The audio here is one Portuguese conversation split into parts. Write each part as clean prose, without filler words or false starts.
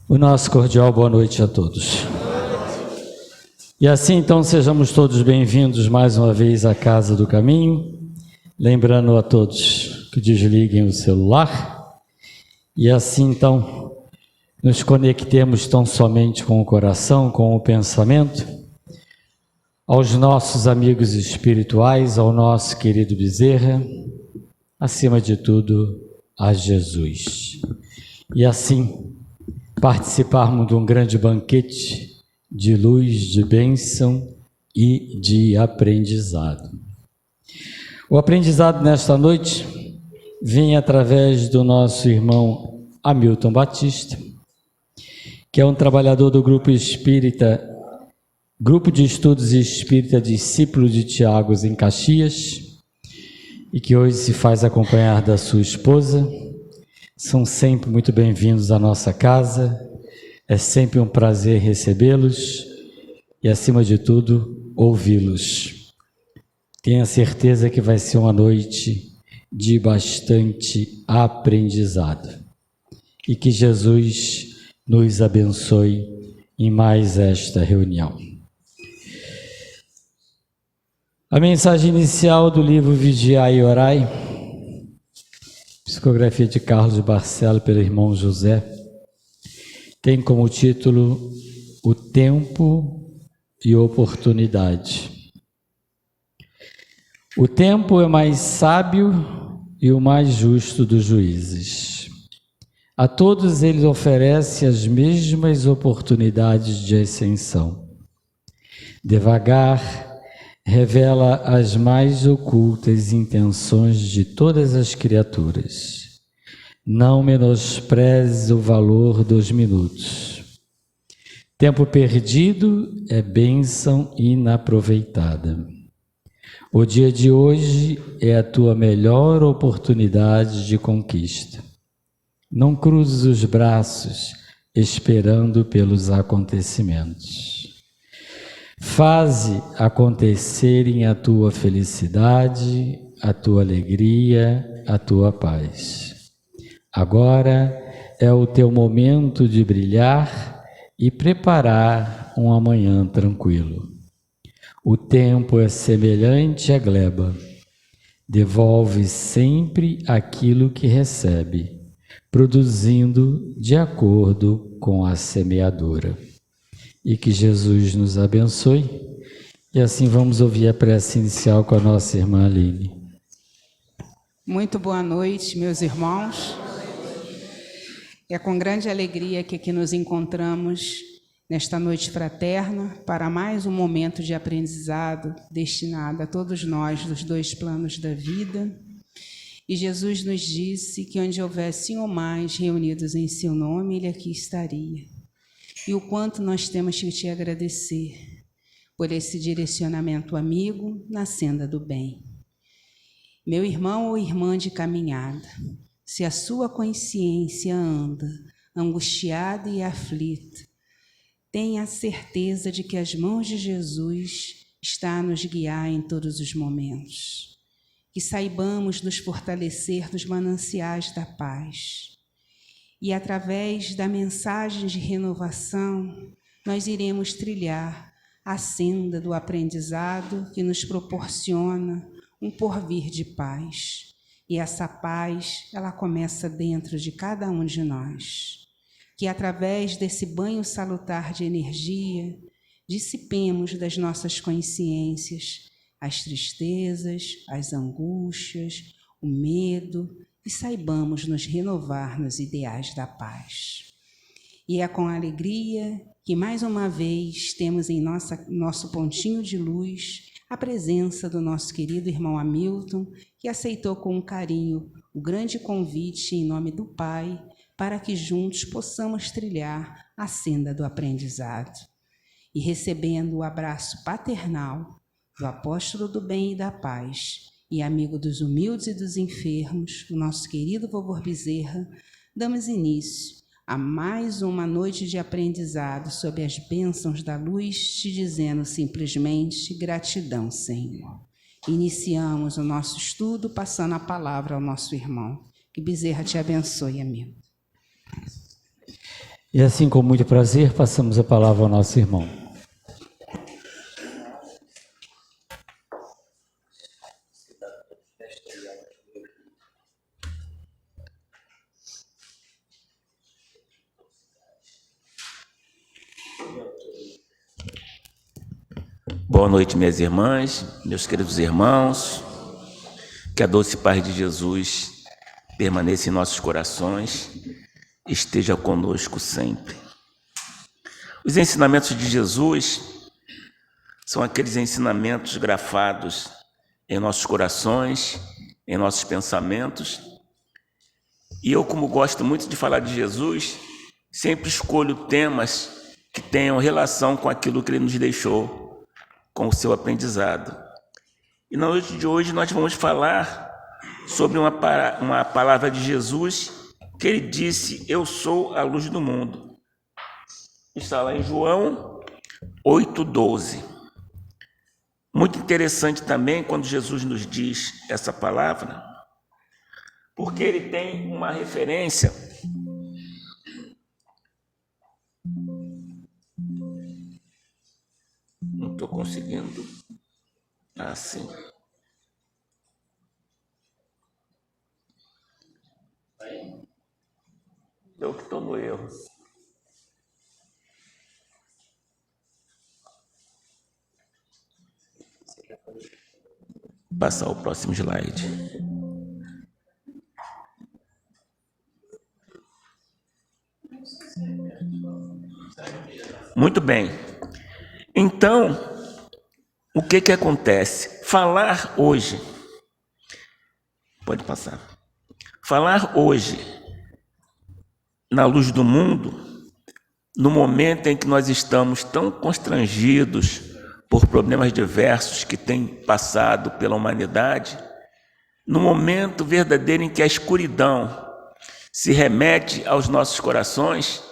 O nosso cordial boa noite a todos. E assim, então, sejamos todos bem-vindos mais uma vez à Casa do Caminho, lembrando a todos que desliguem o celular e assim, então, nos conectemos tão somente com o coração, com o pensamento, aos nossos amigos espirituais, ao nosso querido Bezerra, acima de tudo, a Jesus. E assim, participarmos de um grande banquete de luz, de bênção e de aprendizado. O aprendizado nesta noite vem através do nosso irmão Hamilton Batista, que é um trabalhador do Grupo Espírita, Grupo de Estudos Espírita Discípulo de Tiago em Caxias, e que hoje se faz acompanhar da sua esposa. São sempre muito bem-vindos à nossa casa, é sempre um prazer recebê-los e, acima de tudo, ouvi-los. Tenha certeza que vai ser uma noite de bastante aprendizado e que Jesus nos abençoe em mais esta reunião. A mensagem inicial do livro Vigiai e Orai, psicografia de Carlos Barcelo pelo irmão José, tem como título O Tempo e Oportunidade. O tempo é mais sábio e o mais justo dos juízes. A todos eles oferece as mesmas oportunidades de ascensão. Devagar, revela as mais ocultas intenções de todas as criaturas. Não menospreze o valor dos minutos. Tempo perdido é bênção inaproveitada. O dia de hoje é a tua melhor oportunidade de conquista. Não cruzes os braços esperando pelos acontecimentos. Faze acontecerem a tua felicidade, a tua alegria, a tua paz. Agora é o teu momento de brilhar e preparar um amanhã tranquilo. O tempo é semelhante à gleba. Devolve sempre aquilo que recebe, produzindo de acordo com a semeadura. E que Jesus nos abençoe. E assim vamos ouvir a prece inicial com a nossa irmã Aline. Muito boa noite, meus irmãos. É com grande alegria que aqui nos encontramos nesta noite fraterna para mais um momento de aprendizado destinado a todos nós dos dois planos da vida. E Jesus nos disse que onde houvesse um ou mais reunidos em seu nome, Ele aqui estaria. E o quanto nós temos que te agradecer por esse direcionamento amigo na senda do bem. Meu irmão ou irmã de caminhada, se a sua consciência anda angustiada e aflita, tenha a certeza de que as mãos de Jesus estão a nos guiar em todos os momentos. Que saibamos nos fortalecer dos mananciais da paz. E através da mensagem de renovação, nós iremos trilhar a senda do aprendizado que nos proporciona um porvir de paz. E essa paz, ela começa dentro de cada um de nós. Que através desse banho salutar de energia, dissipemos das nossas consciências as tristezas, as angústias, o medo, e saibamos nos renovar nos ideais da paz. E é com alegria que mais uma vez temos em nosso pontinho de luz a presença do nosso querido irmão Hamilton, que aceitou com carinho o grande convite em nome do Pai, para que juntos possamos trilhar a senda do aprendizado. E recebendo o abraço paternal do apóstolo do bem e da paz, e amigo dos humildes e dos enfermos, o nosso querido vovô Bezerra, damos início a mais uma noite de aprendizado sob as bênçãos da luz, te dizendo simplesmente gratidão, Senhor. Iniciamos o nosso estudo passando a palavra ao nosso irmão. Que Bezerra te abençoe, amigo. E assim, com muito prazer, passamos a palavra ao nosso irmão. Boa noite, minhas irmãs, meus queridos irmãos. Que a doce paz de Jesus permaneça em nossos corações, esteja conosco sempre. Os ensinamentos de Jesus são aqueles ensinamentos grafados em nossos corações, em nossos pensamentos. E eu, como gosto muito de falar de Jesus, sempre escolho temas que tenham relação com aquilo que ele nos deixou, com o seu aprendizado. E na noite de hoje nós vamos falar sobre uma palavra de Jesus que ele disse: eu sou a luz do mundo. Está lá em João 8,12. Muito interessante também quando Jesus nos diz essa palavra, porque ele tem uma referência não estou conseguindo assim. Eu que estou no erro. Passar o próximo slide. Muito bem. Então, o que acontece? Falar hoje, pode passar. Falar hoje, na luz do mundo, no momento em que nós estamos tão constrangidos por problemas diversos que têm passado pela humanidade, no momento verdadeiro em que a escuridão se remete aos nossos corações,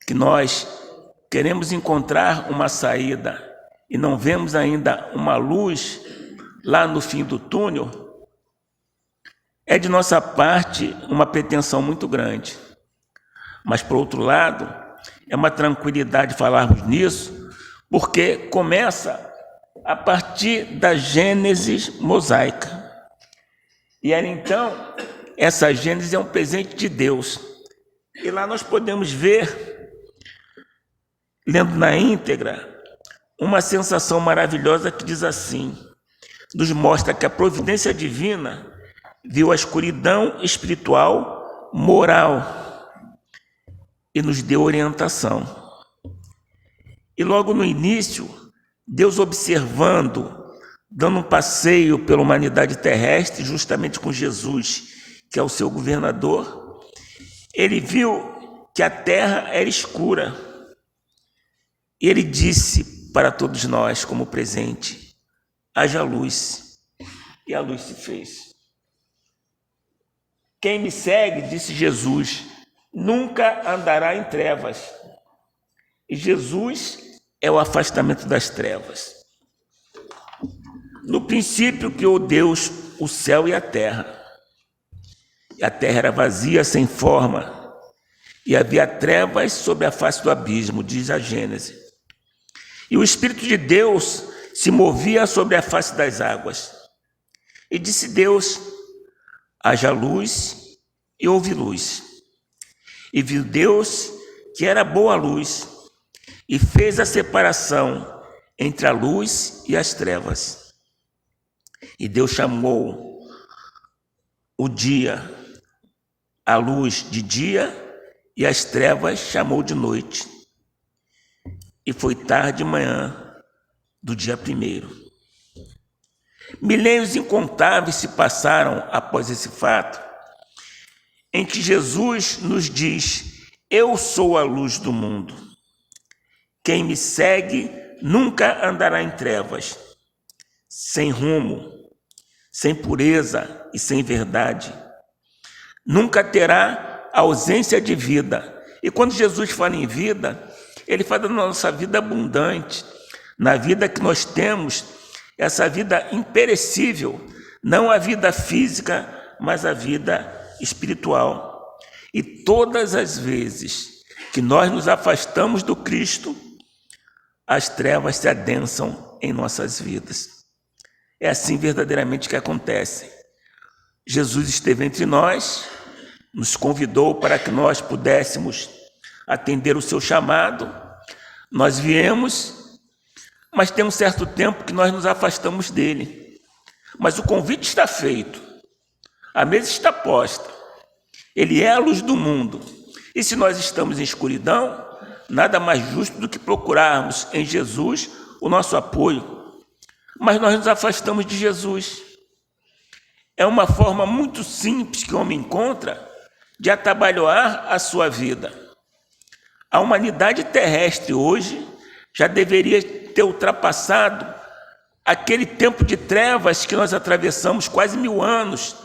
que nós queremos encontrar uma saída e não vemos ainda uma luz lá no fim do túnel, é de nossa parte uma pretensão muito grande. Mas, por outro lado, é uma tranquilidade falarmos nisso, porque começa a partir da Gênesis mosaica. E aí, então, essa Gênesis é um presente de Deus. E lá nós podemos ver, lendo na íntegra, uma sensação maravilhosa que diz assim, nos mostra que a providência divina viu a escuridão espiritual, moral, e nos deu orientação. E logo no início, Deus observando, dando um passeio pela humanidade terrestre, justamente com Jesus, que é o seu governador, ele viu que a terra era escura. E ele disse para todos nós, como presente, haja luz. E a luz se fez. Quem me segue, disse Jesus, nunca andará em trevas. E Jesus é o afastamento das trevas. No princípio criou Deus o céu e a terra. E a terra era vazia, sem forma, e havia trevas sobre a face do abismo, diz a Gênesis. E o Espírito de Deus se movia sobre a face das águas. E disse Deus, haja luz, e houve luz. E viu Deus que era boa a luz, e fez a separação entre a luz e as trevas. E Deus chamou o dia, a luz de dia, e as trevas chamou de noite. E foi tarde e manhã do dia primeiro. Milênios incontáveis se passaram após esse fato, em que Jesus nos diz, eu sou a luz do mundo. Quem me segue nunca andará em trevas, sem rumo, sem pureza e sem verdade. Nunca terá ausência de vida. E quando Jesus fala em vida, ele fala da nossa vida abundante, na vida que nós temos, essa vida imperecível, não a vida física, mas a vida espiritual. E todas as vezes que nós nos afastamos do Cristo, as trevas se adensam em nossas vidas. É assim verdadeiramente que acontece. Jesus esteve entre nós, nos convidou para que nós pudéssemos atender o seu chamado. Nós viemos, mas tem um certo tempo que nós nos afastamos dele. Mas o convite está feito, a mesa está posta. Ele é a luz do mundo. E se nós estamos em escuridão, nada mais justo do que procurarmos em Jesus o nosso apoio. Mas nós nos afastamos de Jesus. É uma forma muito simples que o homem encontra de atabalhoar a sua vida. A humanidade terrestre hoje já deveria ter ultrapassado aquele tempo de trevas que nós atravessamos quase 1000 anos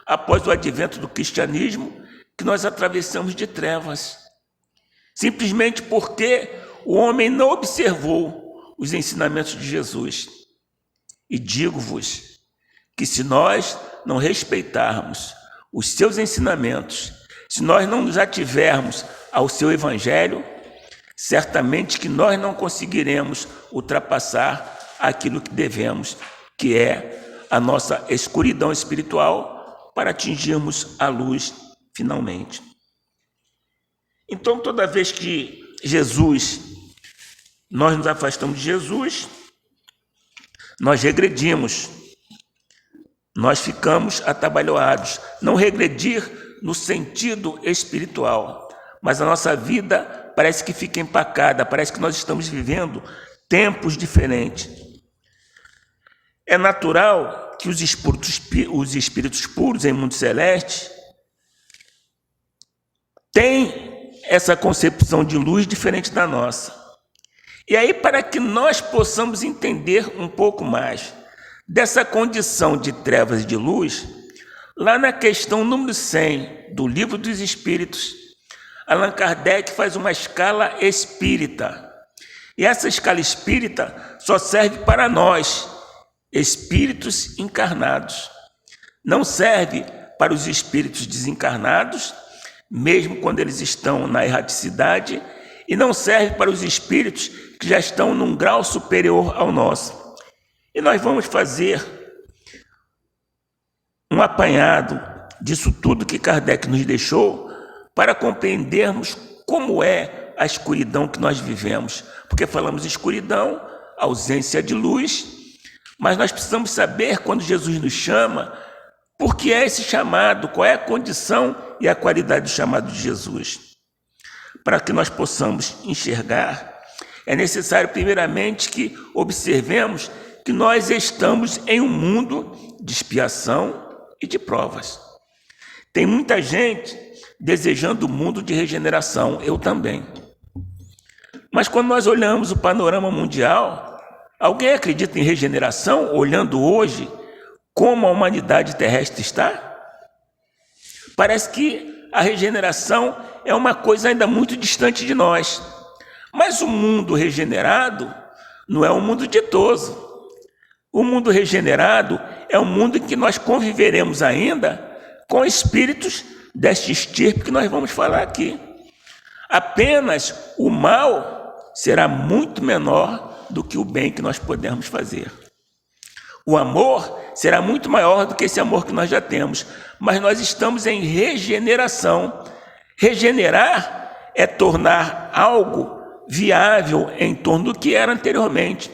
após o advento do cristianismo, que nós atravessamos de trevas. Simplesmente porque o homem não observou os ensinamentos de Jesus. E digo-vos que se nós não respeitarmos os seus ensinamentos, se nós não nos ativermos ao seu evangelho, certamente que nós não conseguiremos ultrapassar aquilo que devemos, que é a nossa escuridão espiritual, para atingirmos a luz finalmente. Então, toda vez que nós nos afastamos de Jesus, nós regredimos, nós ficamos atabalhoados. Não regredir no sentido espiritual, mas a nossa vida parece que fica empacada, parece que nós estamos vivendo tempos diferentes. É natural que os espíritos puros em mundo celeste têm essa concepção de luz diferente da nossa. E aí, para que nós possamos entender um pouco mais dessa condição de trevas e de luz, lá na questão número 100 do Livro dos Espíritos, Allan Kardec faz uma escala espírita. E essa escala espírita só serve para nós, espíritos encarnados. Não serve para os espíritos desencarnados, mesmo quando eles estão na erraticidade, e não serve para os espíritos que já estão num grau superior ao nosso. E nós vamos fazer um apanhado disso tudo que Kardec nos deixou para compreendermos como é a escuridão que nós vivemos. Porque falamos escuridão, ausência de luz, mas nós precisamos saber, quando Jesus nos chama, por que é esse chamado, qual é a condição e a qualidade do chamado de Jesus. Para que nós possamos enxergar, é necessário primeiramente que observemos que nós estamos em um mundo de expiação e de provas. Tem muita gente desejando o mundo de regeneração, eu também. Mas quando nós olhamos o panorama mundial, alguém acredita em regeneração, olhando hoje como a humanidade terrestre está? Parece que a regeneração é uma coisa ainda muito distante de nós. Mas o mundo regenerado não é um mundo ditoso. O mundo regenerado é um mundo em que nós conviveremos ainda com espíritos desta estirpe que nós vamos falar aqui. Apenas o mal será muito menor do que o bem que nós podemos fazer. O amor será muito maior do que esse amor que nós já temos, mas nós estamos em regeneração. Regenerar é tornar algo viável em torno do que era anteriormente.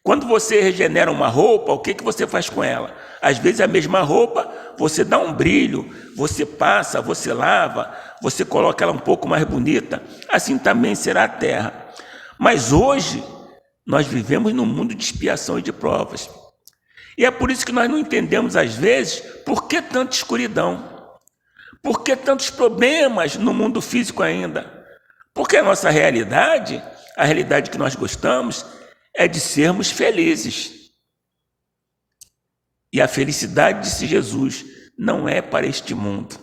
Quando você regenera uma roupa, o que você faz com ela? Às vezes a mesma roupa, você dá um brilho, você passa, você lava, você coloca ela um pouco mais bonita. Assim também será a terra. Mas hoje, nós vivemos num mundo de expiação e de provas. E é por isso que nós não entendemos, às vezes, por que tanta escuridão? Por que tantos problemas no mundo físico ainda? Porque a nossa realidade, a realidade que nós gostamos, é de sermos felizes. E a felicidade, disse Jesus, não é para este mundo.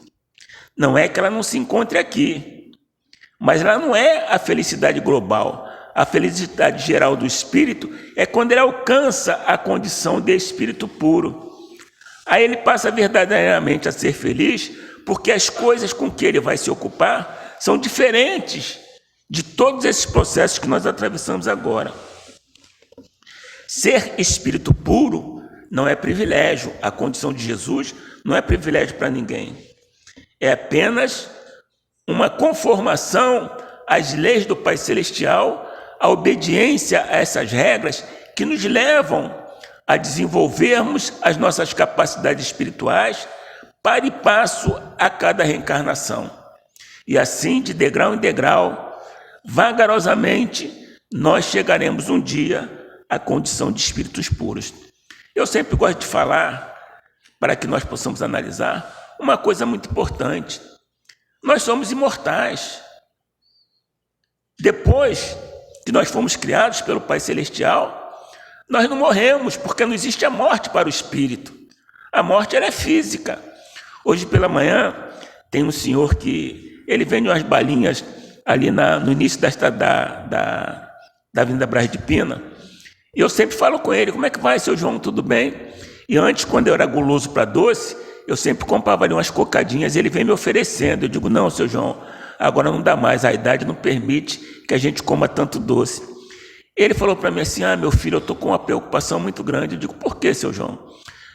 Não é que ela não se encontre aqui, mas ela não é a felicidade global. A felicidade geral do espírito é quando ele alcança a condição de espírito puro. Aí ele passa verdadeiramente a ser feliz, porque as coisas com que ele vai se ocupar são diferentes de todos esses processos que nós atravessamos agora. Ser espírito puro não é privilégio. A condição de Jesus não é privilégio para ninguém. É apenas uma conformação às leis do Pai Celestial, a obediência a essas regras que nos levam a desenvolvermos as nossas capacidades espirituais para e passo a cada reencarnação. E assim, de degrau em degrau, vagarosamente, nós chegaremos um dia à condição de espíritos puros. Eu sempre gosto de falar, para que nós possamos analisar, uma coisa muito importante. Nós somos imortais. Depois que nós fomos criados pelo Pai Celestial, nós não morremos, porque não existe a morte para o espírito. A morte ela é física. Hoje pela manhã tem um senhor que ele vende umas balinhas ali no início da Avenida Braz de Pina. E eu sempre falo com ele: como é que vai, seu João, tudo bem? E antes, quando eu era guloso para doce, eu sempre comprava ali umas cocadinhas e ele vem me oferecendo. Eu digo: não, seu João, agora não dá mais, a idade não permite que a gente coma tanto doce. Ele falou para mim assim: meu filho, eu estou com uma preocupação muito grande. Eu digo: por quê, seu João?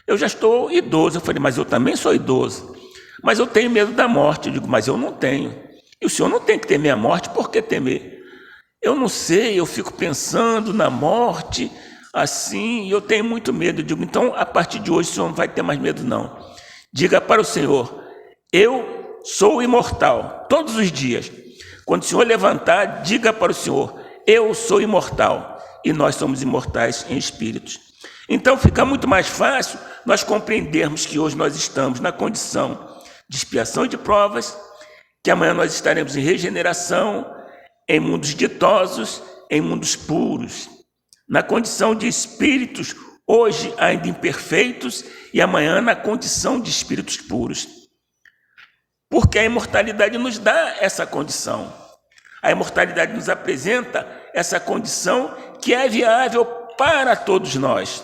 Eu já estou idoso. Eu falei: mas eu também sou idoso. Mas eu tenho medo da morte. Eu digo: mas eu não tenho. E o senhor não tem que temer a morte, por que temer? Eu não sei, eu fico pensando na morte, assim, e eu tenho muito medo. Eu digo: então, a partir de hoje, o senhor não vai ter mais medo, não. Diga para o Senhor: eu sou imortal, todos os dias. Quando o Senhor levantar, diga para o Senhor: eu sou imortal, e nós somos imortais em espíritos. Então, fica muito mais fácil nós compreendermos que hoje nós estamos na condição de expiação e de provas, que amanhã nós estaremos em regeneração, em mundos ditosos, em mundos puros, na condição de espíritos, hoje ainda imperfeitos, e amanhã na condição de espíritos puros. Porque a imortalidade nos dá essa condição. A imortalidade nos apresenta essa condição que é viável para todos nós.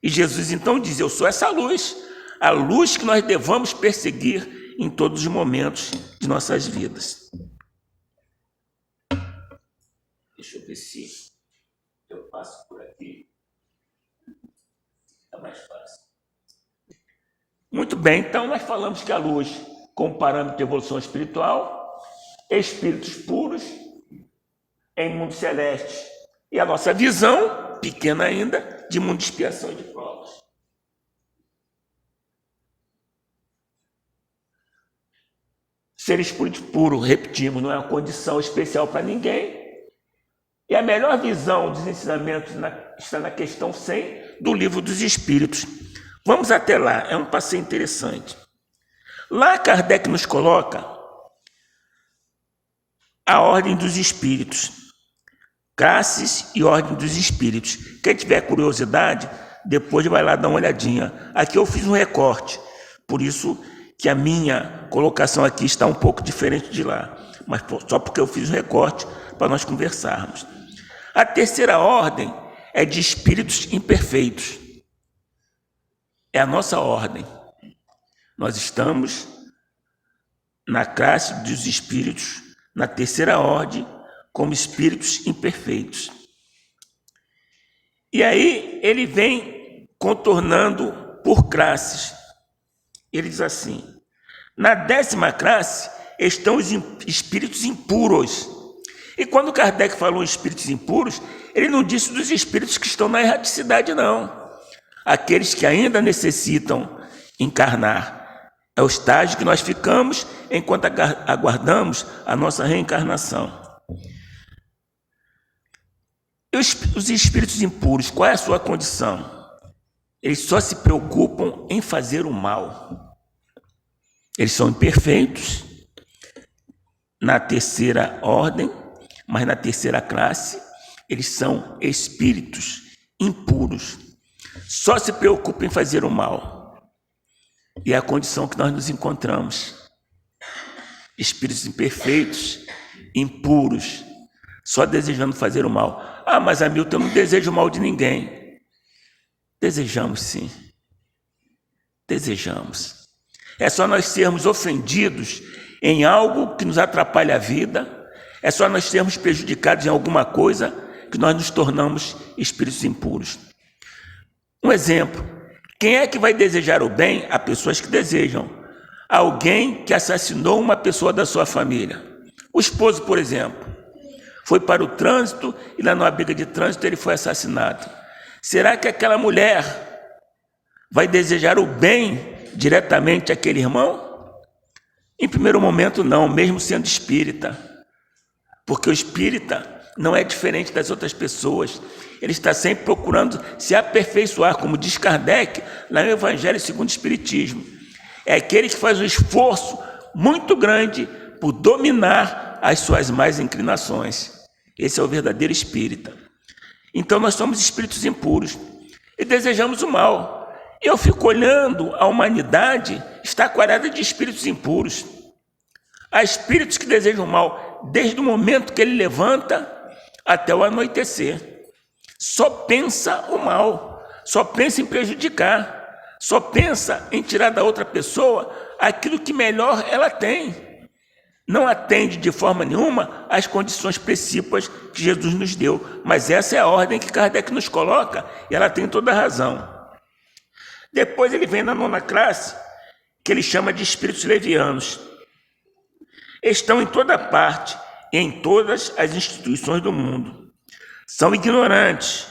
E Jesus então diz: eu sou essa luz, a luz que nós devamos perseguir em todos os momentos de nossas vidas. Deixa eu ver se eu passo por aqui. É mais fácil. Muito bem, então nós falamos que a luz, como parâmetro de evolução espiritual, espíritos puros em mundo celeste. E a nossa visão, pequena ainda, de mundo de expiação e de provas. Ser espírito puro, repetimos, não é uma condição especial para ninguém. E a melhor visão dos ensinamentos está na questão 100 do Livro dos Espíritos. Vamos até lá, é um passeio interessante. Lá Kardec nos coloca a ordem dos espíritos, classes e ordem dos espíritos. Quem tiver curiosidade, depois vai lá dar uma olhadinha. Aqui eu fiz um recorte, por isso que a minha colocação aqui está um pouco diferente de lá, mas só porque eu fiz um recorte para nós conversarmos. A terceira ordem é de espíritos imperfeitos. É a nossa ordem. Nós estamos na classe dos espíritos, na terceira ordem, como espíritos imperfeitos. E aí ele vem contornando por classes. Ele diz assim: na 10ª classe estão os espíritos impuros. E quando Kardec falou em espíritos impuros, ele não disse dos espíritos que estão na erraticidade, não. Aqueles que ainda necessitam encarnar. É o estágio que nós ficamos enquanto aguardamos a nossa reencarnação. E os espíritos impuros, qual é a sua condição? Eles só se preocupam em fazer o mal. Eles são imperfeitos na terceira ordem, mas na terceira classe, eles são espíritos impuros. Só se preocupam em fazer o mal. E é a condição que nós nos encontramos. Espíritos imperfeitos, impuros, só desejando fazer o mal. Ah, mas Hamilton, eu não desejo o mal de ninguém. Desejamos sim. Desejamos. É só nós sermos ofendidos em algo que nos atrapalha a vida, É só nós sermos prejudicados em alguma coisa que nós nos tornamos espíritos impuros. Um exemplo, quem é que vai desejar o bem a pessoas que desejam? Alguém que assassinou uma pessoa da sua família. O esposo, por exemplo, foi para o trânsito e lá numa briga de trânsito ele foi assassinado. Será que aquela mulher vai desejar o bem diretamente àquele irmão? Em primeiro momento não, mesmo sendo espírita. Porque o espírita não é diferente das outras pessoas. Ele está sempre procurando se aperfeiçoar, como diz Kardec, lá no Evangelho segundo o Espiritismo. É aquele que faz um esforço muito grande por dominar as suas más inclinações. Esse é o verdadeiro espírita. Então nós somos espíritos impuros e desejamos o mal. Eu fico olhando a humanidade, está coalhada de espíritos impuros. Há espíritos que desejam o mal desde o momento que ele levanta até o anoitecer. Só pensa o mal, só pensa em prejudicar, só pensa em tirar da outra pessoa aquilo que melhor ela tem. Não atende de forma nenhuma às condições precípias que Jesus nos deu, mas essa é a ordem que Kardec nos coloca e ela tem toda a razão. Depois ele vem na 9ª classe, que ele chama de espíritos levianos. Estão em toda parte e em todas as instituições do mundo. São ignorantes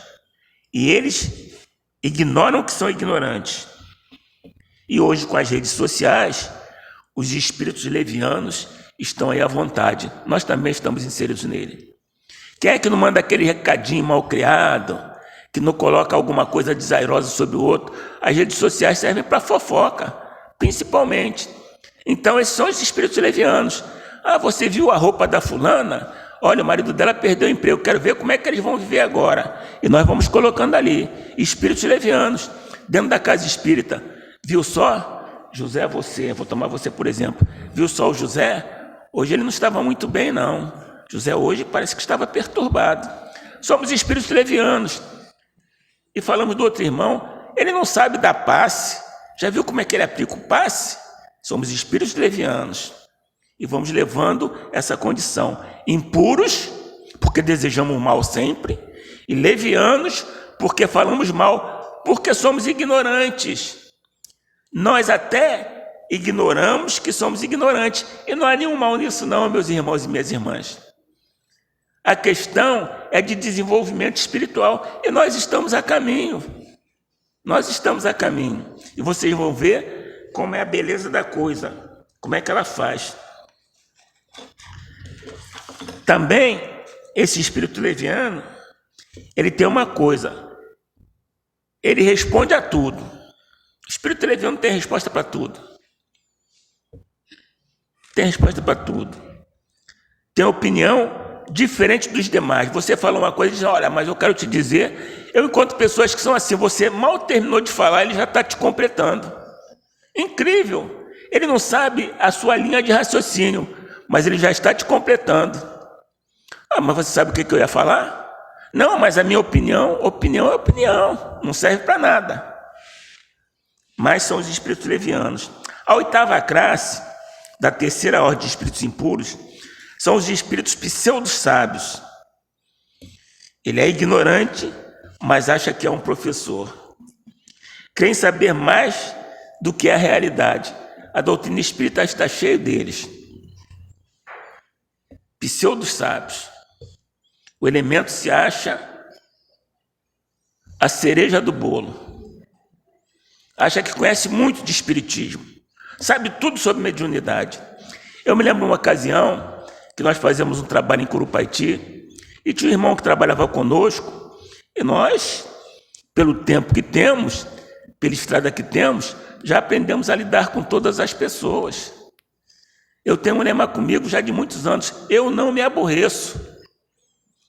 e eles ignoram que são ignorantes. E hoje, com as redes sociais, os espíritos levianos estão aí à vontade. Nós também estamos inseridos nele. Quem é que não manda aquele recadinho mal criado, que não coloca alguma coisa desairosa sobre o outro? As redes sociais servem para fofoca, principalmente. Então, esses são os espíritos levianos. Ah, você viu a roupa da fulana? Olha, o marido dela perdeu o emprego, quero ver como é que eles vão viver agora. E nós vamos colocando ali, espíritos levianos, dentro da casa espírita. Viu só? José, você, vou tomar você por exemplo. Viu só o José? Hoje ele não estava muito bem, não. José hoje parece que estava perturbado. Somos espíritos levianos. E falamos do outro irmão, ele não sabe dar passe. Já viu como é que ele aplica o passe? Somos espíritos levianos. E vamos levando essa condição. Impuros, porque desejamos mal sempre. E levianos, porque falamos mal, porque somos ignorantes. Nós até ignoramos que somos ignorantes. E não há nenhum mal nisso não, meus irmãos e minhas irmãs. A questão é de desenvolvimento espiritual. E nós estamos a caminho. Nós estamos a caminho. E vocês vão ver como é a beleza da coisa. Como é que ela faz. Também, esse espírito leviano, ele tem uma coisa. Ele responde a tudo. O espírito leviano tem resposta para tudo. Tem resposta para tudo. Tem opinião diferente dos demais. Você fala uma coisa e diz, olha, mas eu quero te dizer, eu encontro pessoas que são assim, você mal terminou de falar, ele já está te completando. Incrível. Ele não sabe a sua linha de raciocínio, mas ele já está te completando. Ah, mas você sabe o que eu ia falar? Não, mas a minha opinião é opinião, não serve para nada. Mas são os espíritos levianos. A 8ª classe, da 3ª ordem de espíritos impuros, são os espíritos pseudo-sábios. Ele é ignorante, mas acha que é um professor. Crê em saber mais do que a realidade. A doutrina espírita está cheia deles. Pseudo-sábios. O elemento se acha a cereja do bolo. Acha que conhece muito de espiritismo. Sabe tudo sobre mediunidade. Eu me lembro de uma ocasião que nós fazíamos um trabalho em Curupaiti e tinha um irmão que trabalhava conosco e nós, pelo tempo que temos, pela estrada que temos, já aprendemos a lidar com todas as pessoas. Eu tenho um lema comigo já de muitos anos, eu não me aborreço.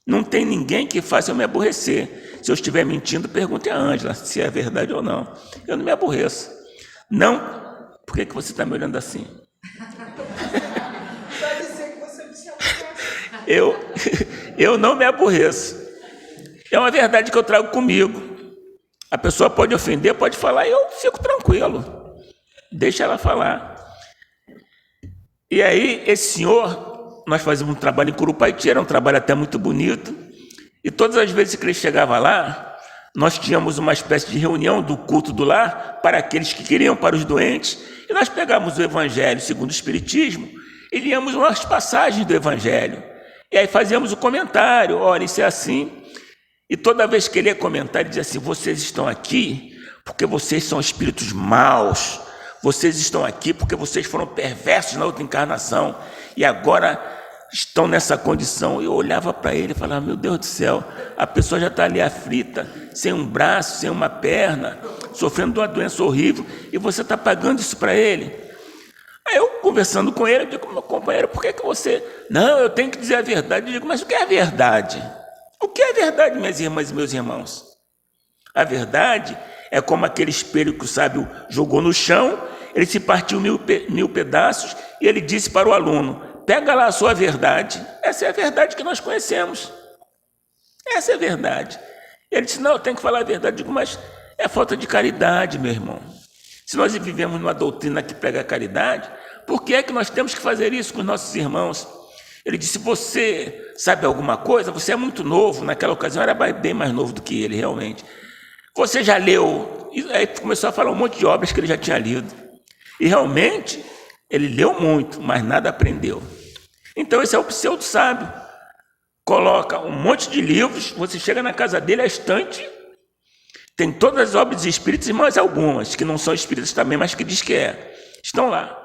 Não tem ninguém que faça eu me aborrecer. Se eu estiver mentindo, pergunte a Ângela se é verdade ou não. Eu não me aborreço. Não, por que você está me olhando assim? Pode ser que você me aborreça. Eu não me aborreço. É uma verdade que eu trago comigo. A pessoa pode ofender, pode falar, e eu fico tranquilo. Deixa ela falar. E aí, esse senhor nós fazíamos um trabalho em Curupaiti, era um trabalho até muito bonito, e todas as vezes que ele chegava lá, nós tínhamos uma espécie de reunião do culto do lar para aqueles que queriam, para os doentes, e nós pegávamos o Evangelho segundo o Espiritismo e líamos umas passagens do Evangelho. E aí fazíamos o comentário, olha, isso é assim. E toda vez que ele ia comentar, ele dizia assim, vocês estão aqui porque vocês são espíritos maus, vocês estão aqui porque vocês foram perversos na outra encarnação e agora estão nessa condição. Eu olhava para ele e falava, meu Deus do céu, a pessoa já está ali aflita, sem um braço, sem uma perna, sofrendo de uma doença horrível, e você está pagando isso para ele? Aí eu, conversando com ele, eu digo, meu companheiro, por que você... Não, eu tenho que dizer a verdade. Eu digo, mas o que é a verdade? O que é a verdade, minhas irmãs e meus irmãos? A verdade é como aquele espelho que o sábio jogou no chão, ele se partiu mil pedaços, e ele disse para o aluno, pega lá a sua verdade. Essa é a verdade que nós conhecemos. Essa é a verdade. Ele disse, não, eu tenho que falar a verdade. Eu digo, mas é falta de caridade, meu irmão. Se nós vivemos numa doutrina que prega a caridade, por que é que nós temos que fazer isso com os nossos irmãos? Ele disse, você sabe alguma coisa? Você é muito novo. Naquela ocasião era bem mais novo do que ele, realmente. Você já leu? E aí começou a falar um monte de obras que ele já tinha lido. E realmente, ele leu muito, mas nada aprendeu. Então esse é o pseudo-sábio. Coloca um monte de livros, você chega na casa dele, a estante, tem todas as obras espíritas, mas algumas que não são espíritas também, mas que diz que estão lá.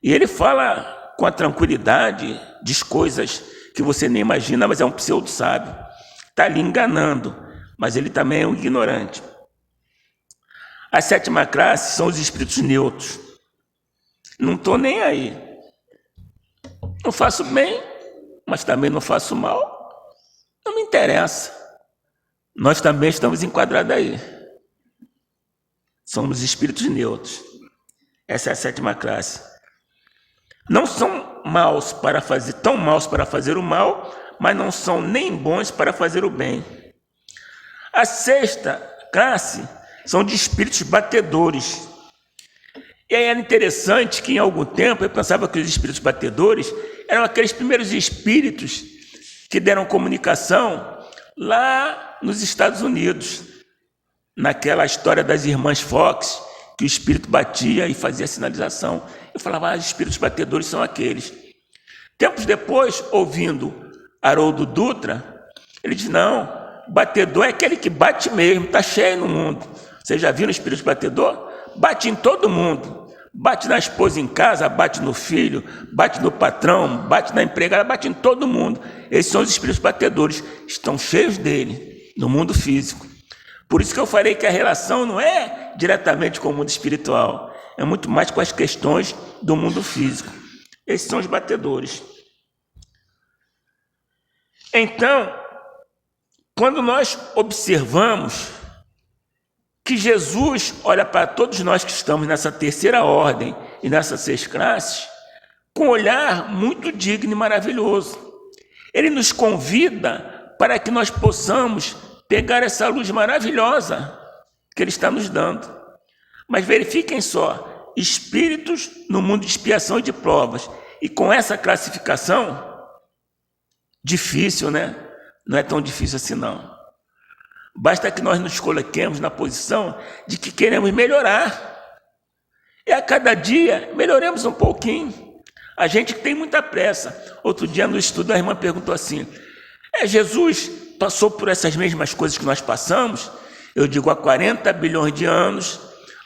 E ele fala com a tranquilidade, diz coisas que você nem imagina, mas é um pseudo-sábio. Está ali enganando, mas ele também é um ignorante. A 7ª classe são os espíritos neutros. Não estou nem aí. Não faço bem, mas também não faço mal. Não me interessa. Nós também estamos enquadrados aí. Somos espíritos neutros. Essa é a 7ª classe. Não são maus para fazer, tão maus para fazer o mal, mas não são nem bons para fazer o bem. A 6ª classe são de espíritos batedores. E aí era interessante que em algum tempo eu pensava que os espíritos batedores eram aqueles primeiros espíritos que deram comunicação lá nos Estados Unidos, naquela história das irmãs Fox, que o espírito batia e fazia sinalização. Eu falava, os espíritos batedores são aqueles. Tempos depois, ouvindo Haroldo Dutra, ele diz, não, batedor é aquele que bate mesmo, está cheio no mundo. Vocês já viram o espírito batedor? Bate em todo mundo. Bate na esposa em casa, bate no filho, bate no patrão, bate na empregada, bate em todo mundo. Esses são os espíritos batedores, estão cheios dele no mundo físico. Por isso que eu falei que a relação não é diretamente com o mundo espiritual, é muito mais com as questões do mundo físico. Esses são os batedores. Então, quando nós observamos que Jesus olha para todos nós que estamos nessa 3ª ordem e nessas 6 classes, com um olhar muito digno e maravilhoso. Ele nos convida para que nós possamos pegar essa luz maravilhosa que Ele está nos dando. Mas verifiquem só, espíritos no mundo de expiação e de provas. E com essa classificação, difícil, né? Não é tão difícil assim, não. Basta que nós nos coloquemos na posição de que queremos melhorar. E a cada dia, melhoremos um pouquinho. A gente tem muita pressa. Outro dia no estudo a irmã perguntou assim, Jesus passou por essas mesmas coisas que nós passamos? Eu digo, há 40 bilhões de anos,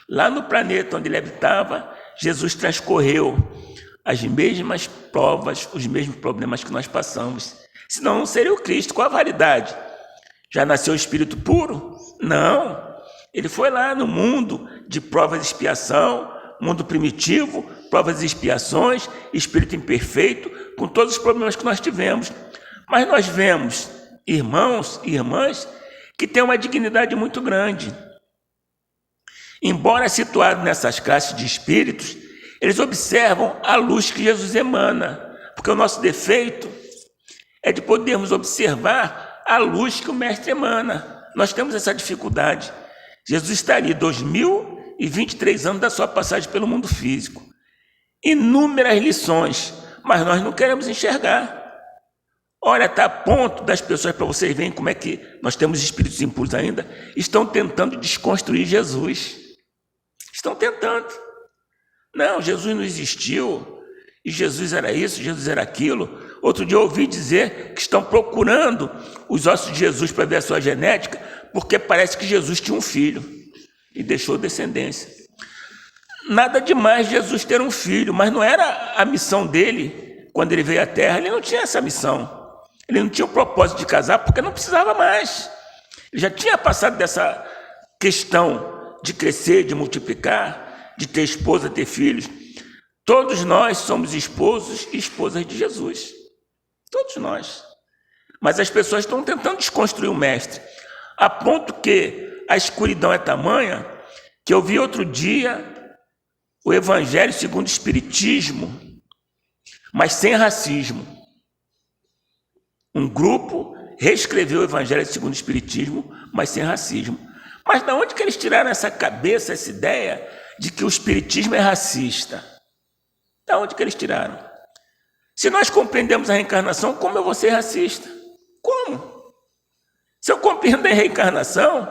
lá no planeta onde ele habitava, Jesus transcorreu as mesmas provas, os mesmos problemas que nós passamos. Senão não seria o Cristo. Qual a validade? Já nasceu o espírito puro? Não. Ele foi lá no mundo de provas e expiação, mundo primitivo, provas e expiações, espírito imperfeito, com todos os problemas que nós tivemos. Mas nós vemos irmãos e irmãs que têm uma dignidade muito grande. Embora situados nessas classes de espíritos, eles observam a luz que Jesus emana, porque o nosso defeito é de podermos observar a luz que o Mestre emana. Nós temos essa dificuldade. Jesus está ali 2023 anos da sua passagem pelo mundo físico. Inúmeras lições, mas nós não queremos enxergar. Olha, está a ponto das pessoas, para vocês verem como é que nós temos espíritos impuros ainda, estão tentando desconstruir Jesus. Estão tentando. Não, Jesus não existiu, e Jesus era isso, Jesus era aquilo. Outro dia eu ouvi dizer que estão procurando os ossos de Jesus para ver a sua genética, porque parece que Jesus tinha um filho e deixou descendência. Nada demais Jesus ter um filho, mas não era a missão dele quando ele veio à Terra. Ele não tinha essa missão. Ele não tinha o propósito de casar porque não precisava mais. Ele já tinha passado dessa questão de crescer, de multiplicar, de ter esposa, ter filhos. Todos nós somos esposos e esposas de Jesus. Todos nós. Mas as pessoas estão tentando desconstruir o mestre, a ponto que a escuridão é tamanha que eu vi outro dia o Evangelho segundo o Espiritismo, mas sem racismo. Um grupo reescreveu o Evangelho segundo o Espiritismo, mas sem racismo. Mas de onde que eles tiraram essa cabeça, essa ideia de que o Espiritismo é racista? De onde que eles tiraram? Se nós compreendemos a reencarnação, como eu vou ser racista? Como? Se eu compreendo a reencarnação,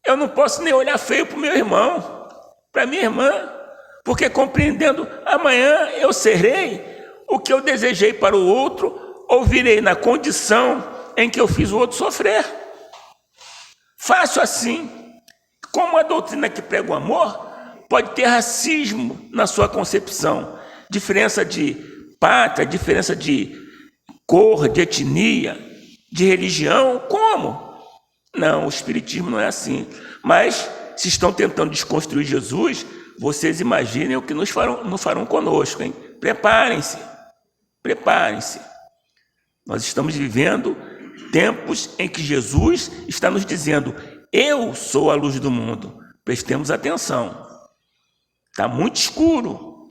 eu não posso nem olhar feio para o meu irmão, para minha irmã, porque compreendendo, amanhã eu serei o que eu desejei para o outro, ou virei na condição em que eu fiz o outro sofrer. Fácil assim. Como a doutrina que prega o amor pode ter racismo na sua concepção, diferença de pátria, diferença de cor, de etnia, de religião, como? Não, o Espiritismo não é assim. Mas, se estão tentando desconstruir Jesus, vocês imaginem o que não farão conosco, hein? Preparem-se, preparem-se. Nós estamos vivendo tempos em que Jesus está nos dizendo: eu sou a luz do mundo. Prestemos atenção. Está muito escuro,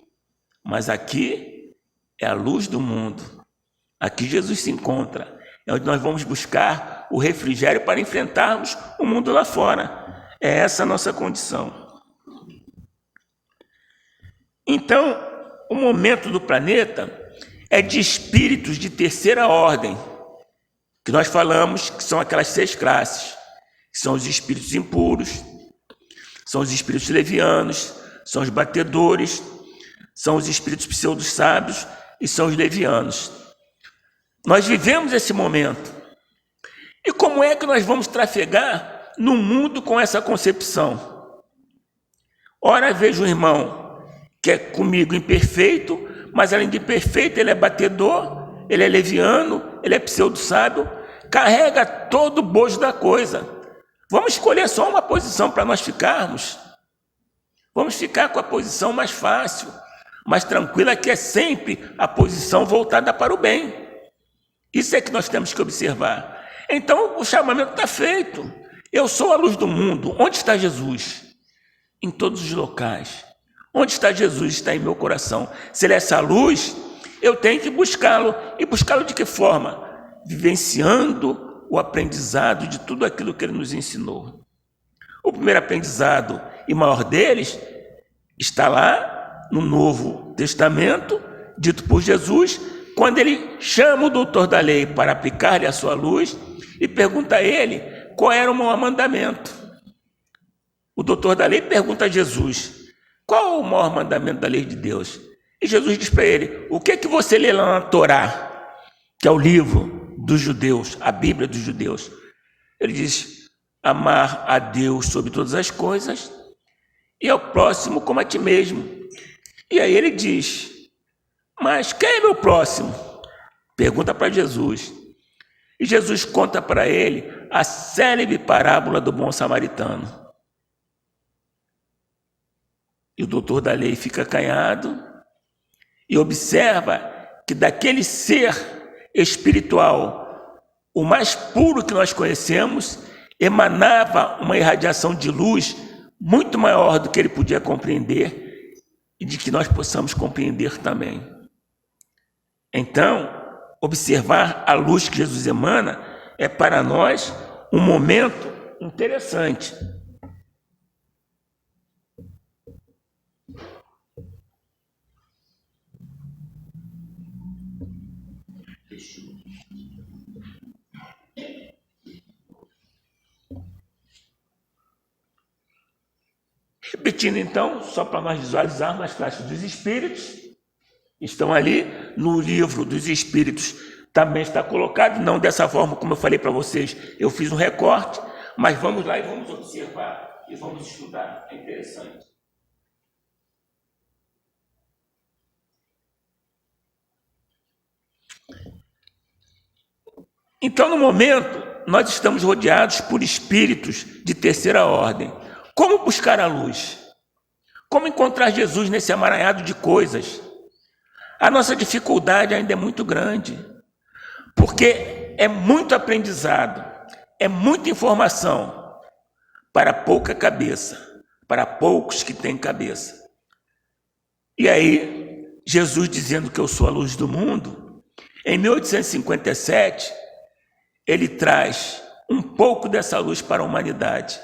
mas aqui é a luz do mundo. Aqui Jesus se encontra. É onde nós vamos buscar o refrigério para enfrentarmos o mundo lá fora. É essa a nossa condição. Então, o momento do planeta é de espíritos de terceira ordem, que nós falamos que são aquelas 6 classes, que são os espíritos impuros, são os espíritos levianos, são os batedores, são os espíritos pseudo-sábios e são os levianos. Nós vivemos esse momento. E como é que nós vamos trafegar no mundo com essa concepção? Ora, vejo um irmão que é comigo imperfeito, mas além de perfeito, ele é batedor, ele é leviano, ele é pseudo-sábio, carrega todo o bojo da coisa. Vamos escolher só uma posição para nós ficarmos. Vamos ficar com a posição mais fácil, mais tranquila, que é sempre a posição voltada para o bem. Isso é que nós temos que observar. Então, o chamamento está feito. Eu sou a luz do mundo. Onde está Jesus? Em todos os locais. Onde está Jesus? Está em meu coração. Se ele é essa luz, eu tenho que buscá-lo. E buscá-lo de que forma? Vivenciando o aprendizado de tudo aquilo que ele nos ensinou. O primeiro aprendizado e maior deles está lá no Novo Testamento, dito por Jesus, quando ele chama o doutor da lei para aplicar-lhe a sua luz e pergunta a ele qual era o maior mandamento. O doutor da lei pergunta a Jesus: qual é o maior mandamento da lei de Deus? E Jesus diz para ele: o que é que você lê lá na Torá, que é o livro dos judeus, a Bíblia dos judeus? Ele diz: amar a Deus sobre todas as coisas e ao próximo como a ti mesmo. E aí ele diz: mas quem é meu próximo? Pergunta para Jesus. E Jesus conta para ele a célebre parábola do bom samaritano. E o doutor da lei fica acanhado e observa que daquele ser espiritual, o mais puro que nós conhecemos, emanava uma irradiação de luz muito maior do que ele podia compreender e de que nós possamos compreender também. Então, observar a luz que Jesus emana é para nós um momento interessante. Repetindo então, só para nós visualizarmos as classes dos espíritos, estão ali no livro dos espíritos, também está colocado, não dessa forma como eu falei para vocês, eu fiz um recorte, mas vamos lá e vamos observar e vamos estudar, é interessante. Então, no momento, nós estamos rodeados por espíritos de terceira ordem. Como buscar a luz? Como encontrar Jesus nesse emaranhado de coisas? A nossa dificuldade ainda é muito grande, porque é muito aprendizado, é muita informação para pouca cabeça, para poucos que têm cabeça. E aí, Jesus dizendo que eu sou a luz do mundo, em 1857, ele traz um pouco dessa luz para a humanidade.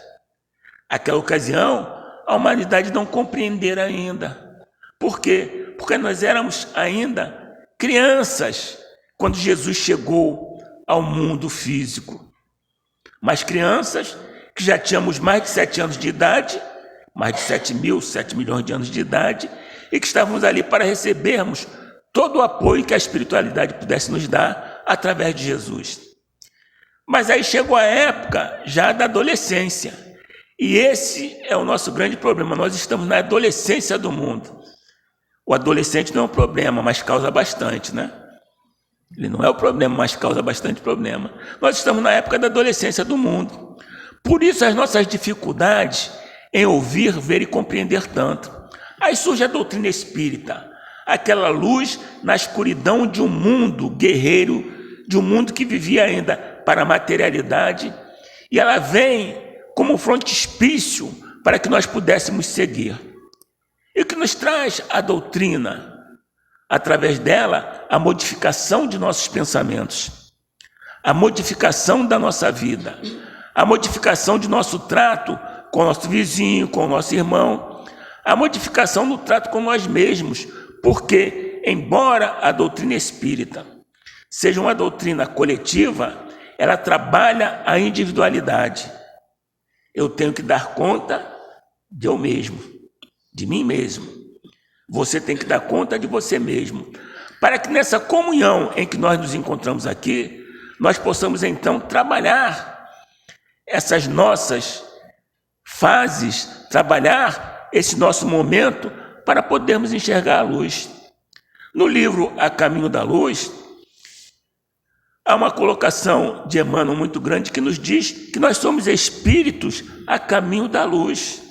Naquela ocasião, a humanidade não compreendera ainda. Por quê? Porque nós éramos ainda crianças quando Jesus chegou ao mundo físico. Mas crianças que já tínhamos mais de 7 anos de idade, mais de 7 milhões de anos de idade, e que estávamos ali para recebermos todo o apoio que a espiritualidade pudesse nos dar através de Jesus. Mas aí chegou a época já da adolescência. E esse é o nosso grande problema. Nós estamos na adolescência do mundo. O adolescente não é um problema, mas causa bastante, né? Ele não é o problema, mas causa bastante problema. Nós estamos na época da adolescência do mundo. Por isso as nossas dificuldades em ouvir, ver e compreender tanto. Aí surge a doutrina espírita, aquela luz na escuridão de um mundo guerreiro, de um mundo que vivia ainda para a materialidade, e ela vem como um frontispício para que nós pudéssemos seguir. E o que nos traz a doutrina? Através dela, a modificação de nossos pensamentos, a modificação da nossa vida, a modificação de nosso trato com o nosso vizinho, com o nosso irmão, a modificação no trato com nós mesmos, porque, embora a doutrina espírita seja uma doutrina coletiva, ela trabalha a individualidade. Eu tenho que dar conta de eu mesmo, de mim mesmo. Você tem que dar conta de você mesmo. Para que nessa comunhão em que nós nos encontramos aqui, nós possamos então trabalhar essas nossas fases, trabalhar esse nosso momento para podermos enxergar a luz. No livro A Caminho da Luz, há uma colocação de Emmanuel muito grande que nos diz que nós somos espíritos a caminho da luz.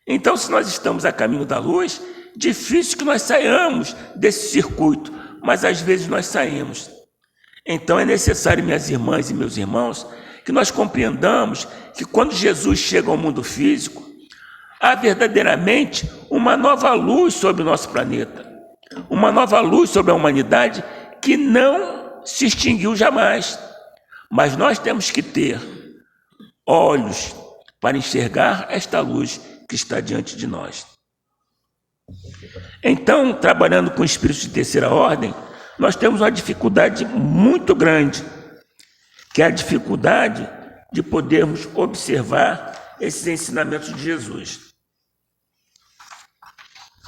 Então, se nós estamos a caminho da luz, difícil que nós saiamos desse circuito, mas às vezes nós saímos. Então é necessário, minhas irmãs e meus irmãos, que nós compreendamos que quando Jesus chega ao mundo físico, há verdadeiramente uma nova luz sobre o nosso planeta, uma nova luz sobre a humanidade que não se extinguiu jamais, mas nós temos que ter olhos para enxergar esta luz que está diante de nós. Então, trabalhando com espíritos de terceira ordem, nós temos uma dificuldade muito grande, que é a dificuldade de podermos observar esses ensinamentos de Jesus.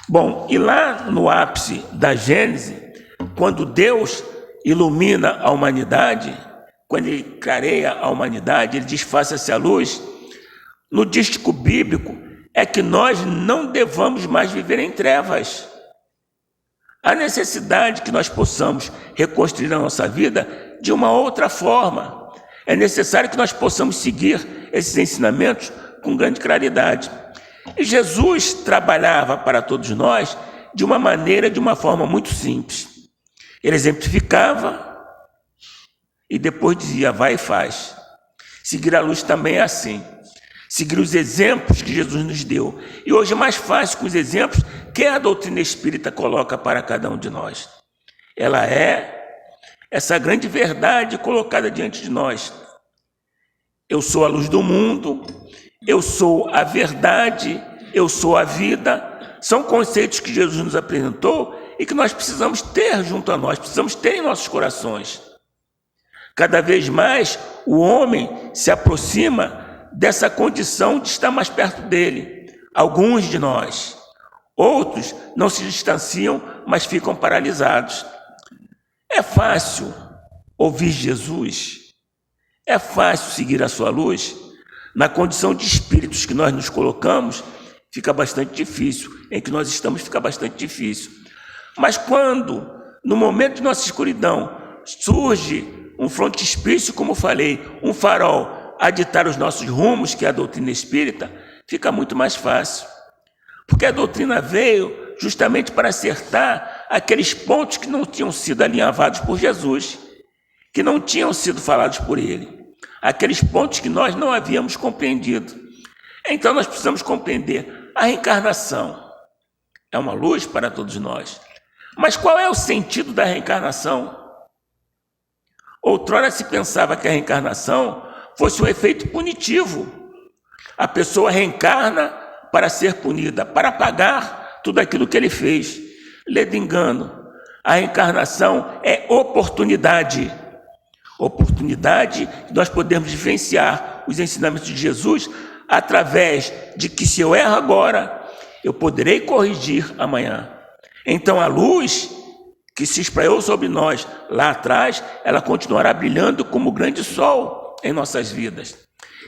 Bom, e lá no ápice da Gênese, quando Deus ilumina a humanidade, quando ele clareia a humanidade, ele diz, faça-se a luz, no dístico bíblico é que nós não devamos mais viver em trevas. Há necessidade que nós possamos reconstruir a nossa vida de uma outra forma. É necessário que nós possamos seguir esses ensinamentos com grande claridade. E Jesus trabalhava para todos nós de uma maneira, de uma forma muito simples. Ele exemplificava e depois dizia, vai e faz. Seguir a luz também é assim. Seguir os exemplos que Jesus nos deu. E hoje é mais fácil com os exemplos que a doutrina espírita coloca para cada um de nós. Ela é essa grande verdade colocada diante de nós. Eu sou a luz do mundo, eu sou a verdade, eu sou a vida. São conceitos que Jesus nos apresentou e que nós precisamos ter junto a nós, precisamos ter em nossos corações. Cada vez mais o homem se aproxima dessa condição de estar mais perto dele, alguns de nós. Outros não se distanciam, mas ficam paralisados. É fácil ouvir Jesus? É fácil seguir a sua luz? Na condição de espíritos que nós nos colocamos, fica bastante difícil. Em que nós estamos, fica bastante difícil. Mas quando, no momento de nossa escuridão, surge um frontispício, como falei, um farol a ditar os nossos rumos, que é a doutrina espírita, fica muito mais fácil. Porque a doutrina veio justamente para acertar aqueles pontos que não tinham sido alinhavados por Jesus, que não tinham sido falados por ele, aqueles pontos que nós não havíamos compreendido. Então nós precisamos compreender a reencarnação. É uma luz para todos nós. Mas qual é o sentido da reencarnação? Outrora se pensava que a reencarnação fosse um efeito punitivo. A pessoa reencarna para ser punida, para pagar tudo aquilo que ele fez. Ledo engano. A reencarnação é oportunidade. Oportunidade que nós podemos vivenciar os ensinamentos de Jesus através de que, se eu erro agora, eu poderei corrigir amanhã. Então a luz que se espraiou sobre nós lá atrás, ela continuará brilhando como o grande sol em nossas vidas,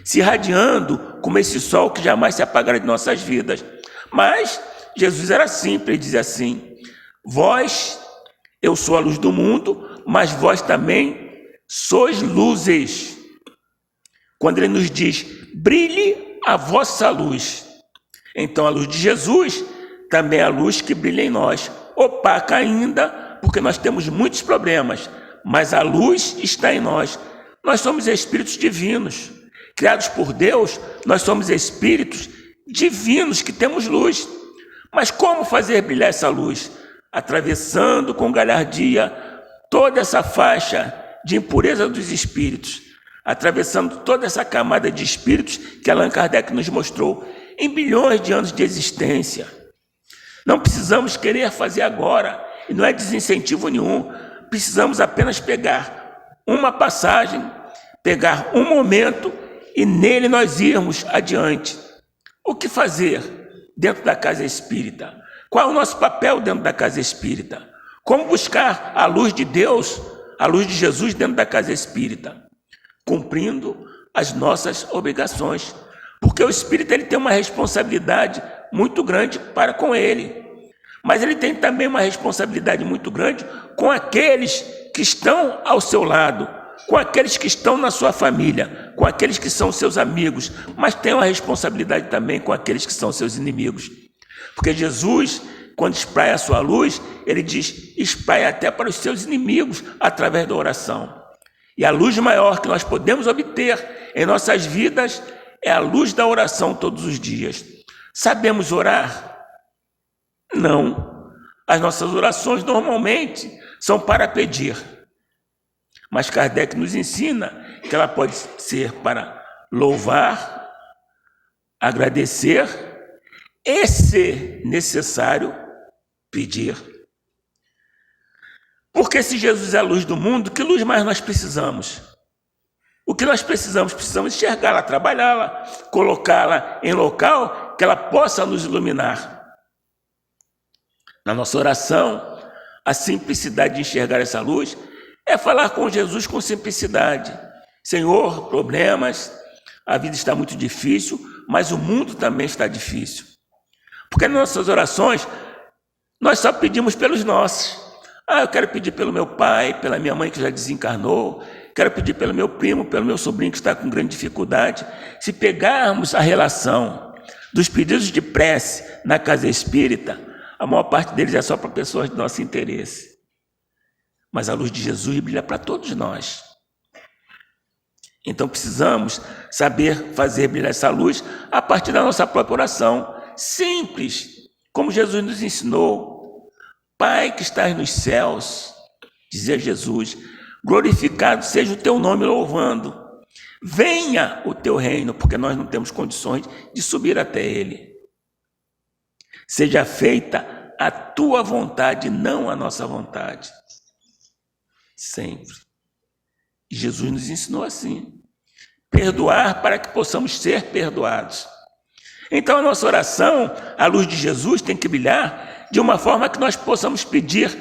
se irradiando como esse sol que jamais se apagará de nossas vidas. Mas Jesus era simples, ele dizia assim: vós, eu sou a luz do mundo, mas vós também sois luzes. Quando ele nos diz, brilhe a vossa luz. Então a luz de Jesus também é a luz que brilha em nós, opaca ainda, porque nós temos muitos problemas, mas a luz está em nós. Nós somos espíritos divinos, criados por Deus, nós somos espíritos divinos que temos luz. Mas como fazer brilhar essa luz? Atravessando com galhardia toda essa faixa de impureza dos espíritos, atravessando toda essa camada de espíritos que Allan Kardec nos mostrou em bilhões de anos de existência. Não precisamos querer fazer agora, e não é desincentivo nenhum, precisamos apenas pegar uma passagem, pegar um momento e nele nós irmos adiante. O que fazer dentro da casa espírita? Qual é o nosso papel dentro da casa espírita? Como buscar a luz de Deus, a luz de Jesus dentro da casa espírita? Cumprindo as nossas obrigações, porque o espírita ele tem uma responsabilidade muito grande para com ele, mas ele tem também uma responsabilidade muito grande com aqueles que estão ao seu lado, com aqueles que estão na sua família, com aqueles que são seus amigos, mas tem uma responsabilidade também com aqueles que são seus inimigos. Porque Jesus, quando espraia a sua luz, ele diz, espraia até para os seus inimigos através da oração. E a luz maior que nós podemos obter em nossas vidas é a luz da oração todos os dias. Sabemos orar? Não. As nossas orações normalmente são para pedir. Mas Kardec nos ensina que ela pode ser para louvar, agradecer e, se necessário, pedir. Porque se Jesus é a luz do mundo, que luz mais nós precisamos? O que nós precisamos? Precisamos enxergá-la, trabalhá-la, colocá-la em local que ela possa nos iluminar. Na nossa oração, a simplicidade de enxergar essa luz é falar com Jesus com simplicidade. Senhor, problemas, a vida está muito difícil, mas o mundo também está difícil. Porque nas nossas orações, nós só pedimos pelos nossos. Eu quero pedir pelo meu pai, pela minha mãe que já desencarnou, quero pedir pelo meu primo, pelo meu sobrinho que está com grande dificuldade. Se pegarmos a relação dos pedidos de prece na casa espírita, a maior parte deles é só para pessoas de nosso interesse. Mas a luz de Jesus brilha para todos nós. Então precisamos saber fazer brilhar essa luz a partir da nossa própria oração. Simples, como Jesus nos ensinou. Pai que estás nos céus, dizia Jesus, glorificado seja o teu nome, louvando. Venha o teu reino, porque nós não temos condições de subir até ele. Seja feita a tua vontade, não a nossa vontade. Sempre. Jesus nos ensinou assim. Perdoar para que possamos ser perdoados. Então a nossa oração, a luz de Jesus, tem que brilhar de uma forma que nós possamos pedir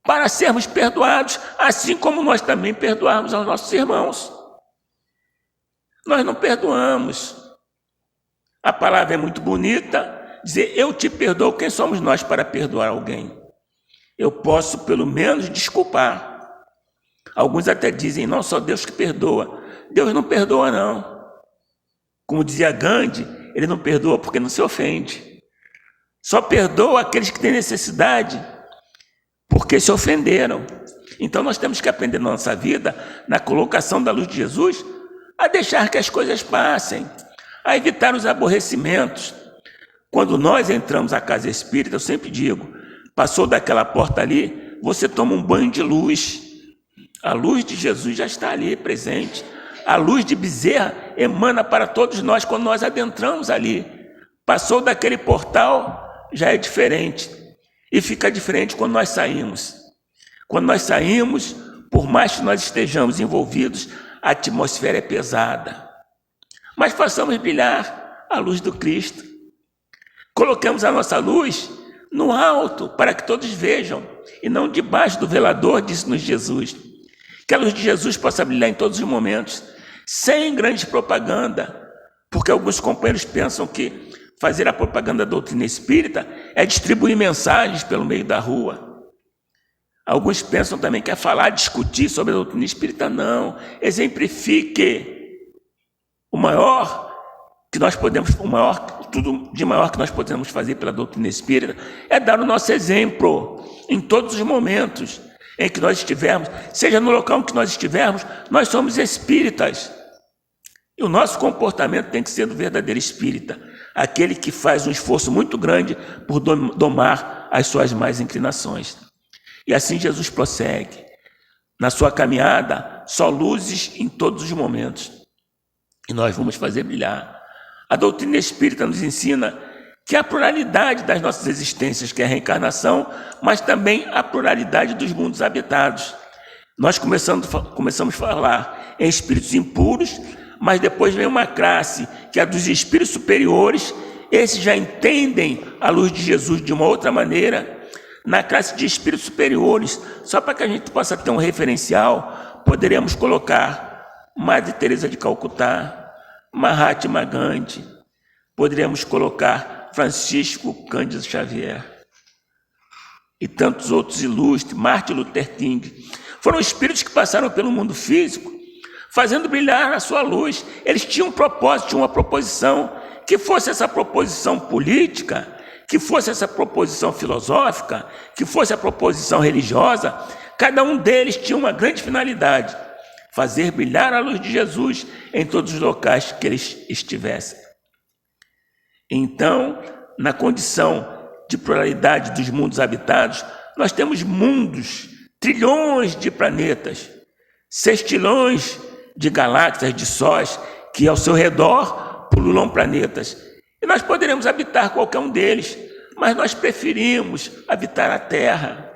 para sermos perdoados, assim como nós também perdoarmos aos nossos irmãos. Nós não perdoamos. A palavra é muito bonita, dizer eu te perdoo. Quem somos nós para perdoar alguém? Eu posso pelo menos desculpar. Alguns até dizem, não, só Deus que perdoa. Deus não perdoa, não. Como dizia Gandhi, ele não perdoa porque não se ofende. Só perdoa aqueles que têm necessidade, porque se ofenderam. Então nós temos que aprender na nossa vida, na colocação da luz de Jesus, a deixar que as coisas passem, a evitar os aborrecimentos. Quando nós entramos à casa espírita, eu sempre digo, passou daquela porta ali, você toma um banho de luz. A luz de Jesus já está ali presente. A luz de Bezerra emana para todos nós quando nós adentramos ali. Passou daquele portal, já é diferente. E fica diferente quando nós saímos. Quando nós saímos, por mais que nós estejamos envolvidos, a atmosfera é pesada. Mas façamos brilhar a luz do Cristo. Coloquemos a nossa luz no alto, para que todos vejam, e não debaixo do velador, disse-nos Jesus. Que a luz de Jesus possa brilhar em todos os momentos, sem grande propaganda, porque alguns companheiros pensam que fazer a propaganda da doutrina espírita é distribuir mensagens pelo meio da rua. Alguns pensam também que é falar, discutir sobre a doutrina espírita. Não, exemplifique. O maior que nós podemos, tudo de maior que nós podemos fazer pela doutrina espírita é dar o nosso exemplo em todos os momentos em que nós estivermos, seja no local em que nós estivermos, nós somos espíritas. E o nosso comportamento tem que ser do verdadeiro espírita, aquele que faz um esforço muito grande por domar as suas más inclinações. E assim Jesus prossegue. Na sua caminhada, só luzes em todos os momentos. E nós vamos fazer brilhar. A doutrina espírita nos ensina que a pluralidade das nossas existências, que é a reencarnação, mas também a pluralidade dos mundos habitados. Nós começamos a falar em espíritos impuros, mas depois vem uma classe que é dos espíritos superiores. Esses já entendem a luz de Jesus de uma outra maneira. Na classe de espíritos superiores, só para que a gente possa ter um referencial, poderemos colocar Madre Teresa de Calcutá, Mahatma Gandhi, poderíamos colocar Francisco Cândido Xavier e tantos outros ilustres, Martin Luther King. Foram espíritos que passaram pelo mundo físico, fazendo brilhar a sua luz. Eles tinham um propósito, tinham uma proposição, que fosse essa proposição política, que fosse essa proposição filosófica, que fosse a proposição religiosa. Cada um deles tinha uma grande finalidade: fazer brilhar a luz de Jesus em todos os locais que eles estivessem. Então, na condição de pluralidade dos mundos habitados, nós temos mundos, trilhões de planetas, sextilhões de galáxias, de sóis, que ao seu redor pululam planetas. E nós poderemos habitar qualquer um deles, mas nós preferimos habitar a Terra.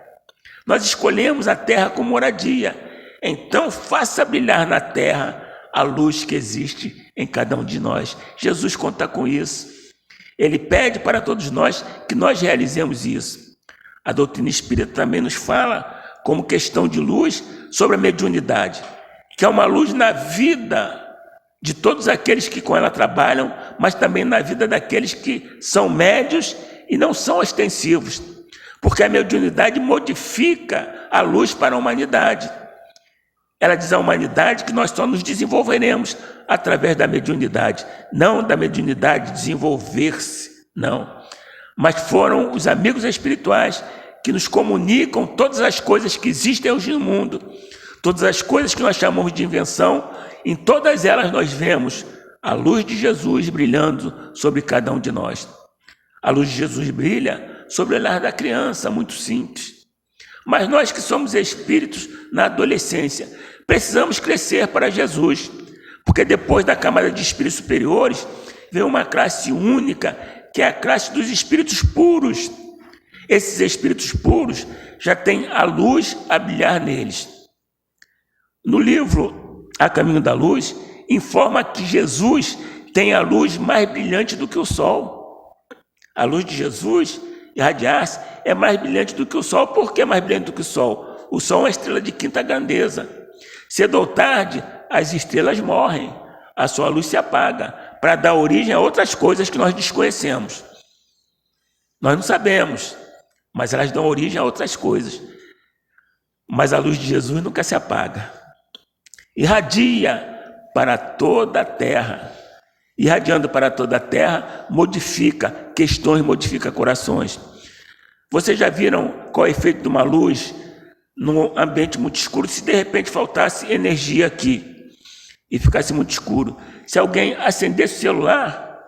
Nós escolhemos a Terra como moradia. Então, faça brilhar na Terra a luz que existe em cada um de nós. Jesus conta com isso. Ele pede para todos nós que nós realizemos isso. A doutrina espírita também nos fala, como questão de luz, sobre a mediunidade, que é uma luz na vida de todos aqueles que com ela trabalham, mas também na vida daqueles que são médios e não são ostensivos, porque a mediunidade modifica a luz para a humanidade. Ela diz à humanidade que nós só nos desenvolveremos através da mediunidade, não da mediunidade desenvolver-se, não. Mas foram os amigos espirituais que nos comunicam todas as coisas que existem hoje no mundo, todas as coisas que nós chamamos de invenção. Em todas elas nós vemos a luz de Jesus brilhando sobre cada um de nós. A luz de Jesus brilha sobre o olhar da criança, muito simples. Mas nós que somos espíritos na adolescência, precisamos crescer para Jesus, porque depois da camada de espíritos superiores, vem uma classe única, que é a classe dos espíritos puros. Esses espíritos puros já têm a luz a brilhar neles. No livro A Caminho da Luz, informa que Jesus tem a luz mais brilhante do que o sol. A luz de Jesus, irradiar-se, é mais brilhante do que o sol. Por que mais brilhante do que o sol? O sol é uma estrela de quinta grandeza. Cedo ou tarde, as estrelas morrem, a sua luz se apaga, para dar origem a outras coisas que nós desconhecemos. Nós não sabemos, mas elas dão origem a outras coisas. Mas a luz de Jesus nunca se apaga. Irradia para toda a terra. Irradiando para toda a terra, modifica questões, modifica corações. Vocês já viram qual é o efeito de uma luz num ambiente muito escuro? Se de repente faltasse energia aqui e ficasse muito escuro, se alguém acendesse o celular,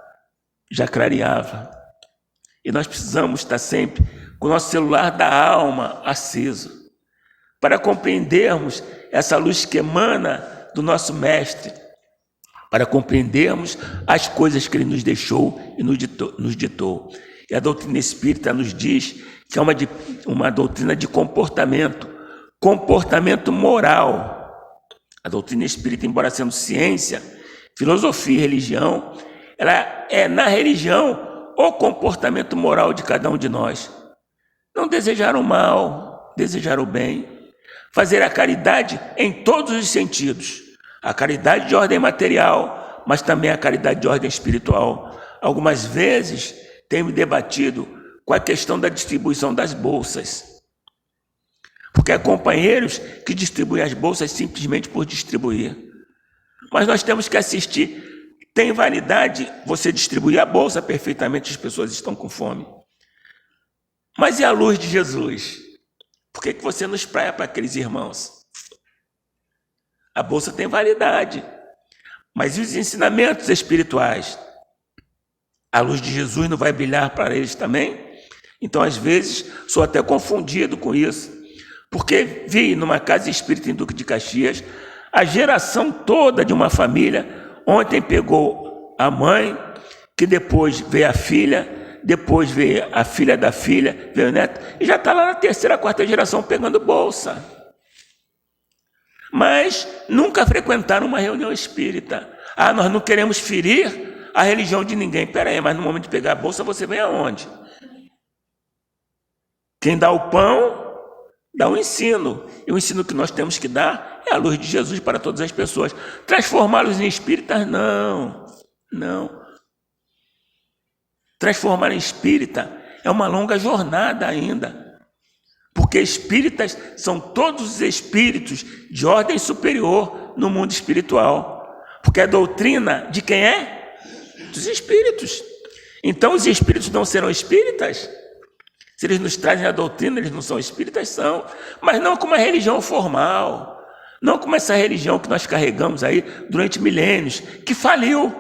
já clareava. E nós precisamos estar sempre com o nosso celular da alma aceso, para compreendermos essa luz que emana do nosso Mestre, para compreendermos as coisas que Ele nos deixou e nos ditou. E a doutrina espírita nos diz que é uma doutrina de comportamento moral. A doutrina espírita, embora sendo ciência, filosofia e religião, ela é na religião o comportamento moral de cada um de nós. Não desejar o mal, desejar o bem, fazer a caridade em todos os sentidos. A caridade de ordem material, mas também a caridade de ordem espiritual. Algumas vezes tenho me debatido com a questão da distribuição das bolsas. Porque há companheiros que distribuem as bolsas simplesmente por distribuir. Mas nós temos que assistir. Tem validade você distribuir a bolsa perfeitamente, as pessoas estão com fome. Mas e a luz de Jesus? Por que você não espraia para aqueles irmãos? A bolsa tem validade. Mas e os ensinamentos espirituais? A luz de Jesus não vai brilhar para eles também? Então, às vezes, sou até confundido com isso. Porque vi numa casa espírita em Duque de Caxias, a geração toda de uma família, ontem pegou a mãe, que depois veio a filha, depois veio a filha da filha, veio o neto, e já está lá na terceira, quarta geração pegando bolsa. Mas nunca frequentaram uma reunião espírita. Ah, nós não queremos ferir a religião de ninguém. Espera aí, mas no momento de pegar a bolsa, você vem aonde? Quem dá o pão, dá o ensino. E o ensino que nós temos que dar é a luz de Jesus para todas as pessoas. Transformá-los em espíritas? Não. Transformar em espírita é uma longa jornada ainda. Porque espíritas são todos os espíritos de ordem superior no mundo espiritual. Porque a doutrina de quem é? Dos espíritos. Então os espíritos não serão espíritas? Se eles nos trazem a doutrina, eles não são espíritas? São. Mas não como uma religião formal. Não como essa religião que nós carregamos aí durante milênios, que faliu.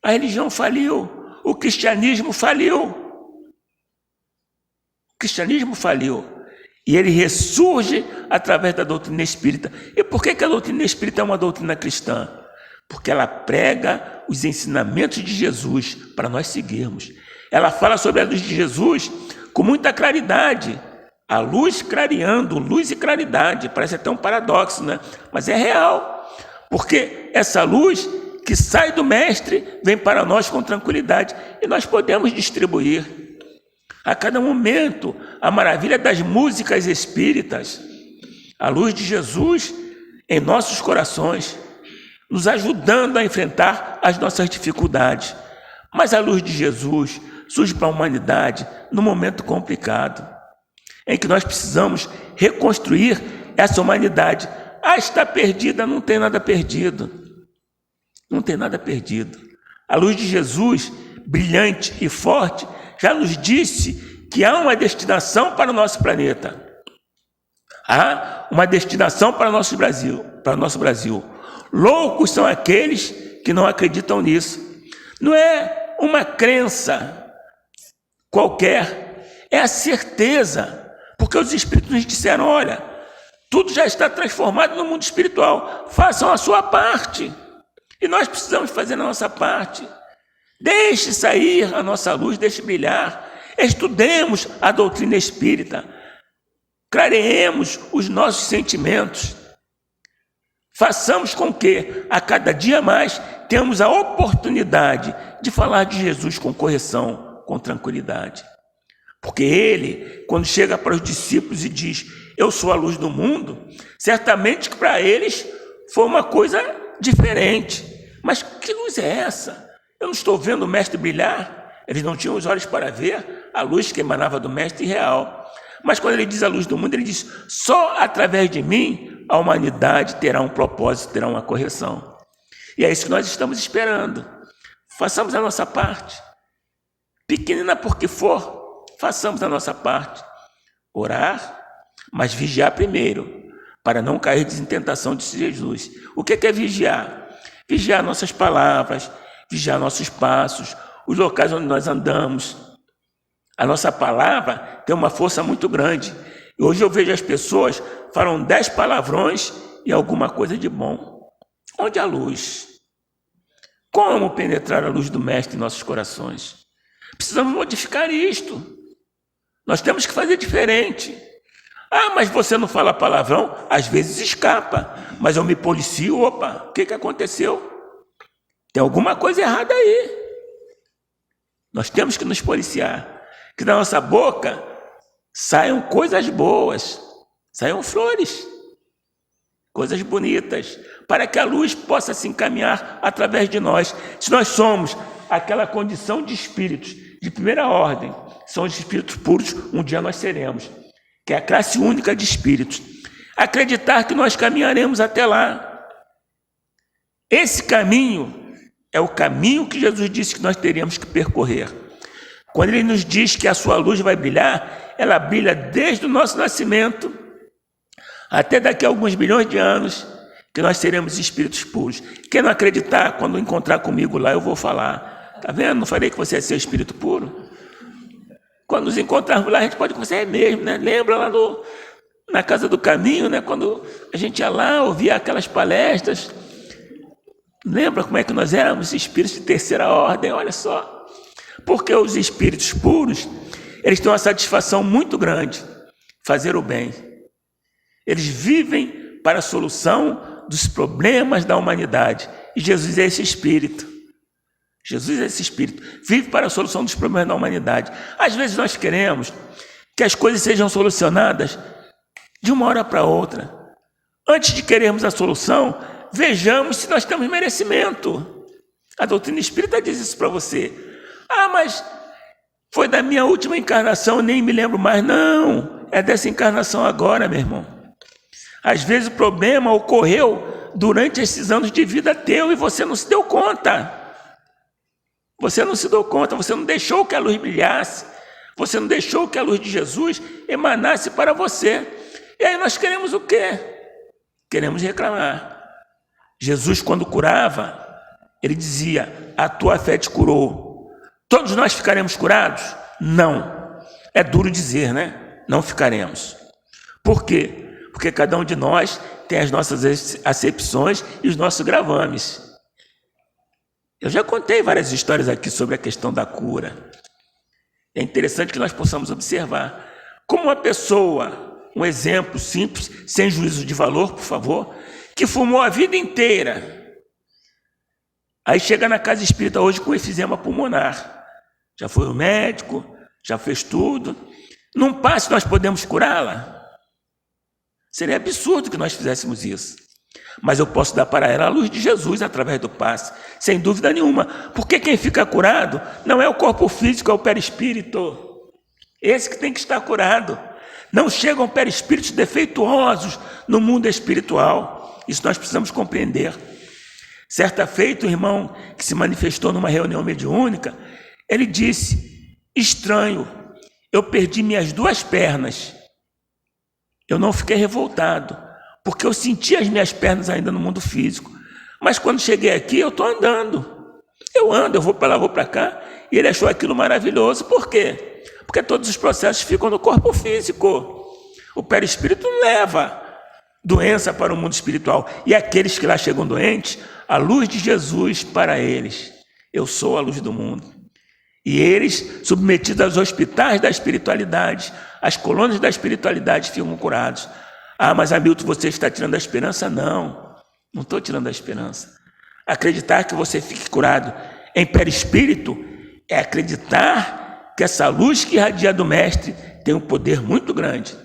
A religião faliu. O cristianismo faliu. O cristianismo faliu. E ele ressurge através da doutrina espírita. E por que a doutrina espírita é uma doutrina cristã? Porque ela prega os ensinamentos de Jesus para nós seguirmos. Ela fala sobre a luz de Jesus com muita claridade. A luz clareando, luz e claridade. Parece até um paradoxo, né? Mas é real. Porque essa luz que sai do Mestre vem para nós com tranquilidade. E nós podemos distribuir a cada momento a maravilha das músicas espíritas. A luz de Jesus em nossos corações, nos ajudando a enfrentar as nossas dificuldades. Mas a luz de Jesus surge para a humanidade num momento complicado, em que nós precisamos reconstruir essa humanidade. Ah, está perdida, não tem nada perdido. Não tem nada perdido. A luz de Jesus, brilhante e forte, já nos disse que há uma destinação para o nosso planeta. Há uma destinação para o nosso Brasil. Loucos são aqueles que não acreditam nisso. Não é uma crença qualquer, é a certeza, porque os espíritos nos disseram, olha, tudo já está transformado no mundo espiritual, façam a sua parte, e nós precisamos fazer a nossa parte. Deixe sair a nossa luz, deixe brilhar, estudemos a doutrina espírita, clareemos os nossos sentimentos, Façamos com que, a cada dia mais, tenhamos a oportunidade de falar de Jesus com correção, com tranquilidade. Porque ele, quando chega para os discípulos e diz, eu sou a luz do mundo, certamente que para eles foi uma coisa diferente. Mas que luz é essa? Eu não estou vendo o mestre brilhar. Eles não tinham os olhos para ver a luz que emanava do mestre real. Mas quando ele diz a luz do mundo, ele diz, só através de mim a humanidade terá um propósito, terá uma correção. E é isso que nós estamos esperando. Façamos a nossa parte. Pequenina porque for, façamos a nossa parte. Orar, mas vigiar primeiro, para não cair em tentação, disse Jesus. O que é vigiar? Vigiar nossas palavras, vigiar nossos passos, os locais onde nós andamos. A nossa palavra tem uma força muito grande. E hoje eu vejo as pessoas falam 10 palavrões e alguma coisa de bom. Onde há luz? Como penetrar a luz do Mestre em nossos corações? Precisamos modificar isto. Nós temos que fazer diferente. Ah, mas você não fala palavrão? Às vezes escapa. Mas eu me policio, opa, o que aconteceu? Tem alguma coisa errada aí. Nós temos que nos policiar. Que da nossa boca saiam coisas boas, saiam flores, coisas bonitas, para que a luz possa se encaminhar através de nós. Se nós somos aquela condição de espíritos de primeira ordem, são os espíritos puros, um dia nós seremos, que é a classe única de espíritos. Acreditar que nós caminharemos até lá. Esse caminho é o caminho que Jesus disse que nós teríamos que percorrer. Quando ele nos diz que a sua luz vai brilhar, ela brilha desde o nosso nascimento até daqui a alguns bilhões de anos, que nós seremos espíritos puros. Quem não acreditar, quando encontrar comigo lá, eu vou falar. Tá vendo? Não falei que você é seu espírito puro? Quando nos encontrarmos lá, a gente pode conversar, é mesmo, né? Lembra lá na Casa do Caminho, né? Quando a gente ia lá, ouvia aquelas palestras. Lembra como é que nós éramos espíritos de terceira ordem? Olha só. Porque os espíritos puros, eles têm uma satisfação muito grande, fazer o bem. Eles vivem para a solução dos problemas da humanidade. E Jesus é esse espírito. Jesus é esse espírito. Vive para a solução dos problemas da humanidade. Às vezes nós queremos que as coisas sejam solucionadas de uma hora para outra. Antes de querermos a solução, vejamos se nós temos merecimento. A doutrina espírita diz isso para você. Ah, mas foi da minha última encarnação, nem me lembro mais. Não, é dessa encarnação agora, meu irmão. Às vezes o problema ocorreu durante esses anos de vida teu e você não se deu conta. Você não se deu conta, você não deixou que a luz brilhasse. Você não deixou que a luz de Jesus emanasse para você. E aí nós queremos o quê? Queremos reclamar. Jesus, quando curava, ele dizia, a tua fé te curou. Todos nós ficaremos curados? Não. É duro dizer, né? Não ficaremos. Por quê? Porque cada um de nós tem as nossas acepções e os nossos gravames. Eu já contei várias histórias aqui sobre a questão da cura. É interessante que nós possamos observar como uma pessoa, um exemplo simples, sem juízo de valor, por favor, que fumou a vida inteira. Aí chega na casa espírita hoje com efizema pulmonar. Já foi o médico, já fez tudo. Num passe nós podemos curá-la? Seria absurdo que nós fizéssemos isso. Mas eu posso dar para ela a luz de Jesus através do passe, sem dúvida nenhuma. Porque quem fica curado não é o corpo físico, é o perispírito. Esse que tem que estar curado. Não chegam perispíritos defeituosos no mundo espiritual. Isso nós precisamos compreender. Certa feita, o irmão que se manifestou numa reunião mediúnica, ele disse, estranho, eu perdi minhas 2 pernas. Eu não fiquei revoltado, porque eu senti as minhas pernas ainda no mundo físico. Mas quando cheguei aqui, eu estou andando. Eu ando, eu vou para lá, vou para cá. E ele achou aquilo maravilhoso. Por quê? Porque todos os processos ficam no corpo físico. O perispírito leva doença para o mundo espiritual. E aqueles que lá chegam doentes, a luz de Jesus para eles. Eu sou a luz do mundo. E eles, submetidos aos hospitais da espiritualidade, as colônias da espiritualidade ficam curados. Ah, mas Hamilton, você está tirando a esperança? Não. Não estou tirando a esperança. Acreditar que você fique curado em perispírito é acreditar que essa luz que irradia do Mestre tem um poder muito grande.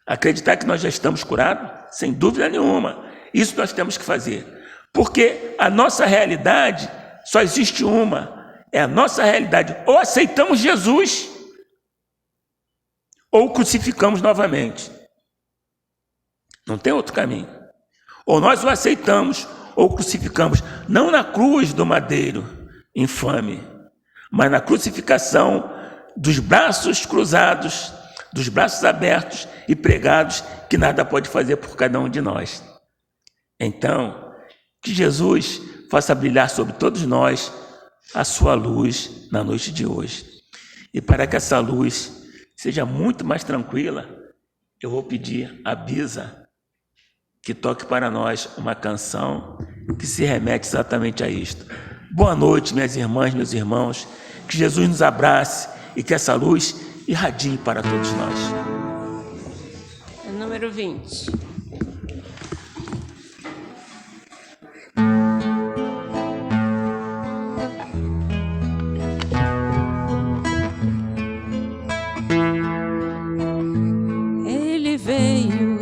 Acreditar que nós já estamos curados, sem dúvida nenhuma. Isso nós temos que fazer. Porque a nossa realidade só existe uma. É a nossa realidade. Ou aceitamos Jesus, ou crucificamos novamente. Não tem outro caminho. Ou nós o aceitamos, ou crucificamos. Não na cruz do madeiro, infame, mas na crucificação dos braços cruzados, dos braços abertos e pregados, que nada pode fazer por cada um de nós. Então, que Jesus faça brilhar sobre todos nós a sua luz na noite de hoje. E para que essa luz seja muito mais tranquila, eu vou pedir a Bisa que toque para nós uma canção que se remete exatamente a isto. Boa noite, minhas irmãs, meus irmãos. Que Jesus nos abrace e que essa luz irradie para todos nós. Número 20. Ele veio,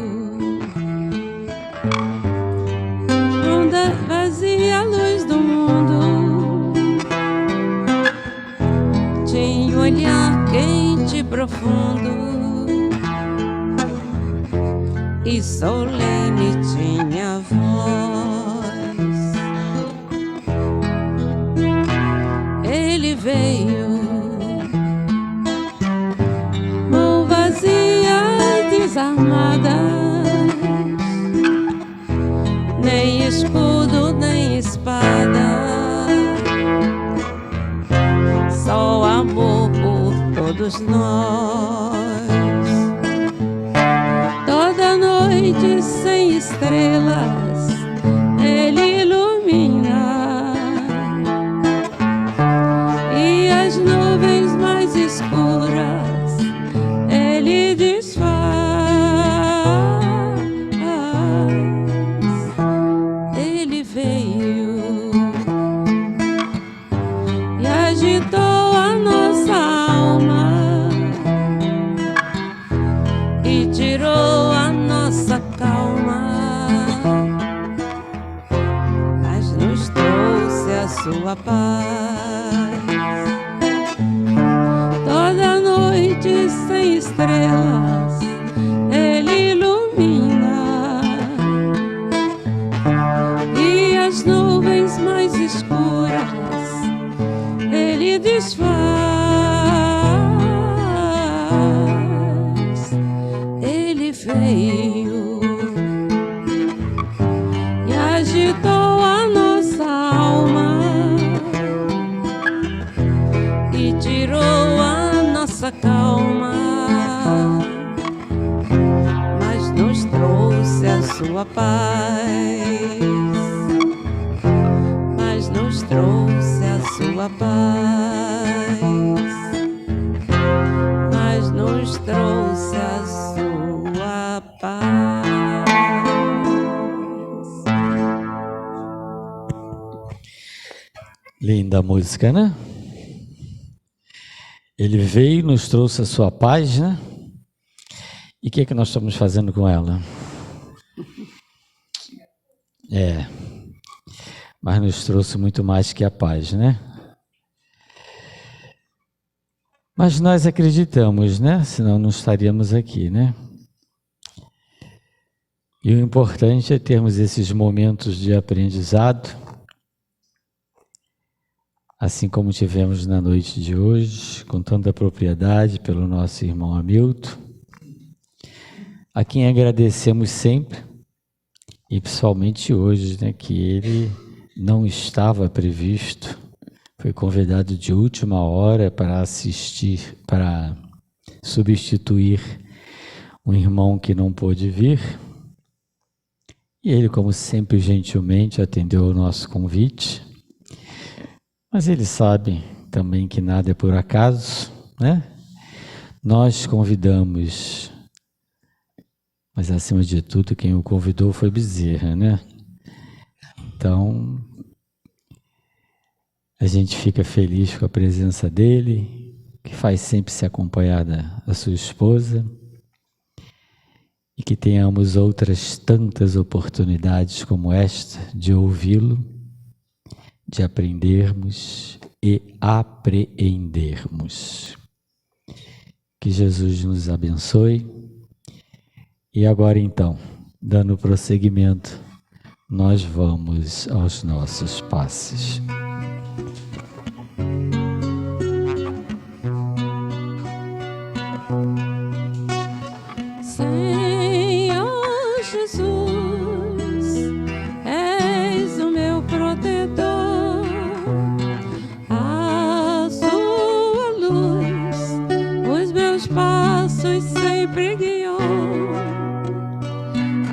onda vazia, a luz do mundo, tinha um olhar quente e profundo, e solene tinha voz. Ele veio, mão vazia, desarmada, nem escudo, nem espada, só amor por todos nós. Toda noite sem estrelas ele ilumina, e as nuvens mais escuras ele desfaz. Ele veio e agitou a nossa alma e tirou a nossa calma, mas nos trouxe a sua paz. Toda noite sem estrelas ele ilumina, e as nuvens mais escuras ele desfaz. Ele veio e agitou a nossa alma e tirou a nossa calma, mas nos trouxe a sua paz, mas nos trouxe a sua paz, mas nos trouxe a sua paz. Linda música, né? Ele veio e nos trouxe a sua paz, né? E o que é que nós estamos fazendo com ela? Mas nos trouxe muito mais que a paz, né? Mas nós acreditamos, né? Senão não estaríamos aqui, né? E o importante é termos esses momentos de aprendizado, assim como tivemos na noite de hoje, com tanta propriedade pelo nosso irmão Hamilton, a quem agradecemos sempre, e principalmente hoje, né, que ele não estava previsto, foi convidado de última hora para assistir, para substituir um irmão que não pôde vir, e ele, como sempre, gentilmente atendeu ao nosso convite. Mas ele sabe também que nada é por acaso, né? Nós convidamos, mas acima de tudo quem o convidou foi Bezerra, né? então a gente fica feliz com a presença dele, que faz sempre se acompanhar da sua esposa, e que tenhamos outras tantas oportunidades como esta de ouvi-lo, de aprendermos e apreendermos. Que Jesus nos abençoe. E agora então, dando prosseguimento, nós vamos aos nossos passes. Senhor Jesus, és o meu protetor, a sua luz, os meus passos sempre guiou.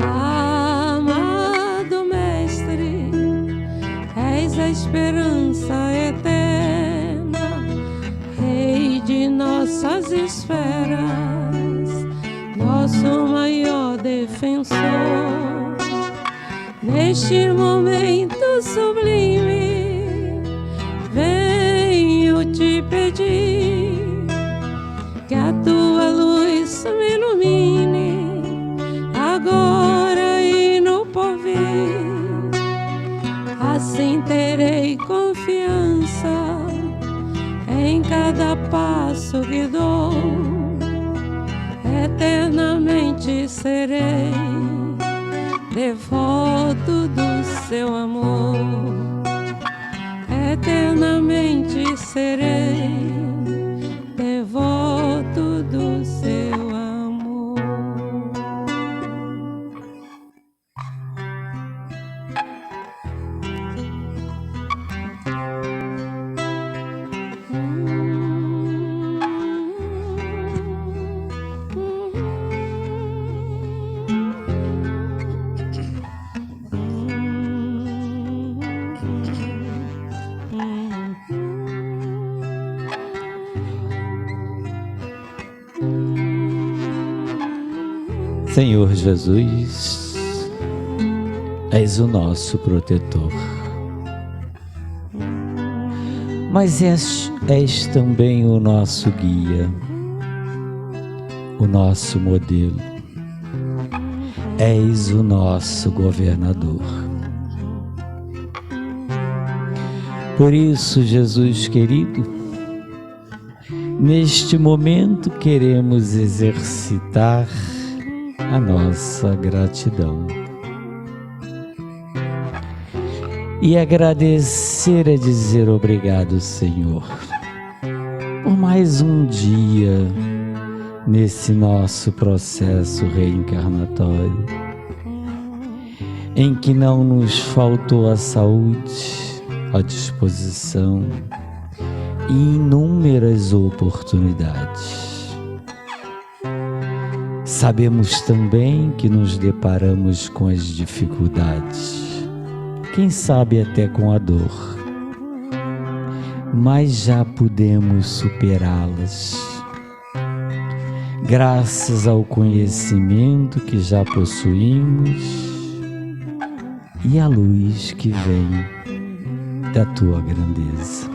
Amado Mestre, és a esperança eterna, Rei de nossas esferas, nosso maior defensor. Neste momento sublime, venho te pedir que a tua luz me ilumine, agora e no porvir. Assim terei confiança em cada passo que dou, eternamente serei devoto do seu amor, eternamente serei devoto do seu amor. Senhor Jesus, és o nosso protetor, mas és também o nosso guia, o nosso modelo, és o nosso governador. Por isso, Jesus querido, neste momento queremos exercitar a nossa gratidão e agradecer é dizer obrigado, Senhor, por mais um dia nesse nosso processo reencarnatório, em que não nos faltou a saúde, a disposição e inúmeras oportunidades. Sabemos também que nos deparamos com as dificuldades, quem sabe até com a dor, mas já podemos superá-las, graças ao conhecimento que já possuímos e à luz que vem da tua grandeza.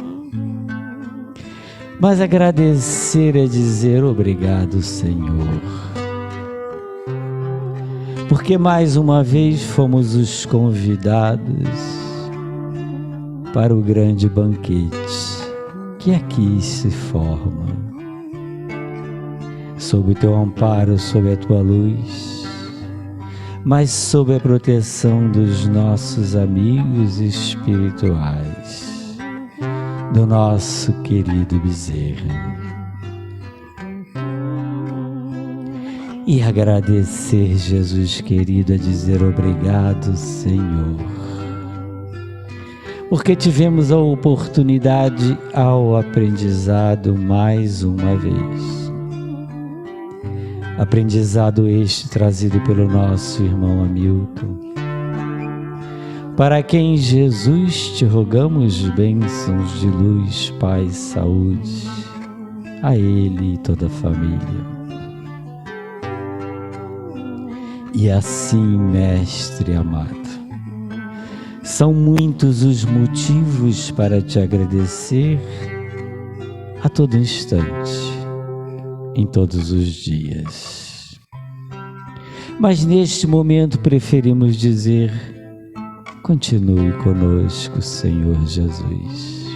Mas agradecer é dizer obrigado, Senhor, porque mais uma vez fomos os convidados para o grande banquete que aqui se forma. Sob o teu amparo, sob a tua luz, mas sob a proteção dos nossos amigos espirituais, do nosso querido Bezerra. E agradecer, Jesus querido, a dizer obrigado, Senhor, porque tivemos a oportunidade ao aprendizado mais uma vez. Aprendizado este trazido pelo nosso irmão Hamilton, para quem, Jesus, te rogamos bênçãos de luz, paz, saúde, a ele e toda a família. E assim, Mestre amado, São muitos os motivos para te agradecer a todo instante, em todos os dias. Mas neste momento preferimos dizer: continue conosco, Senhor Jesus.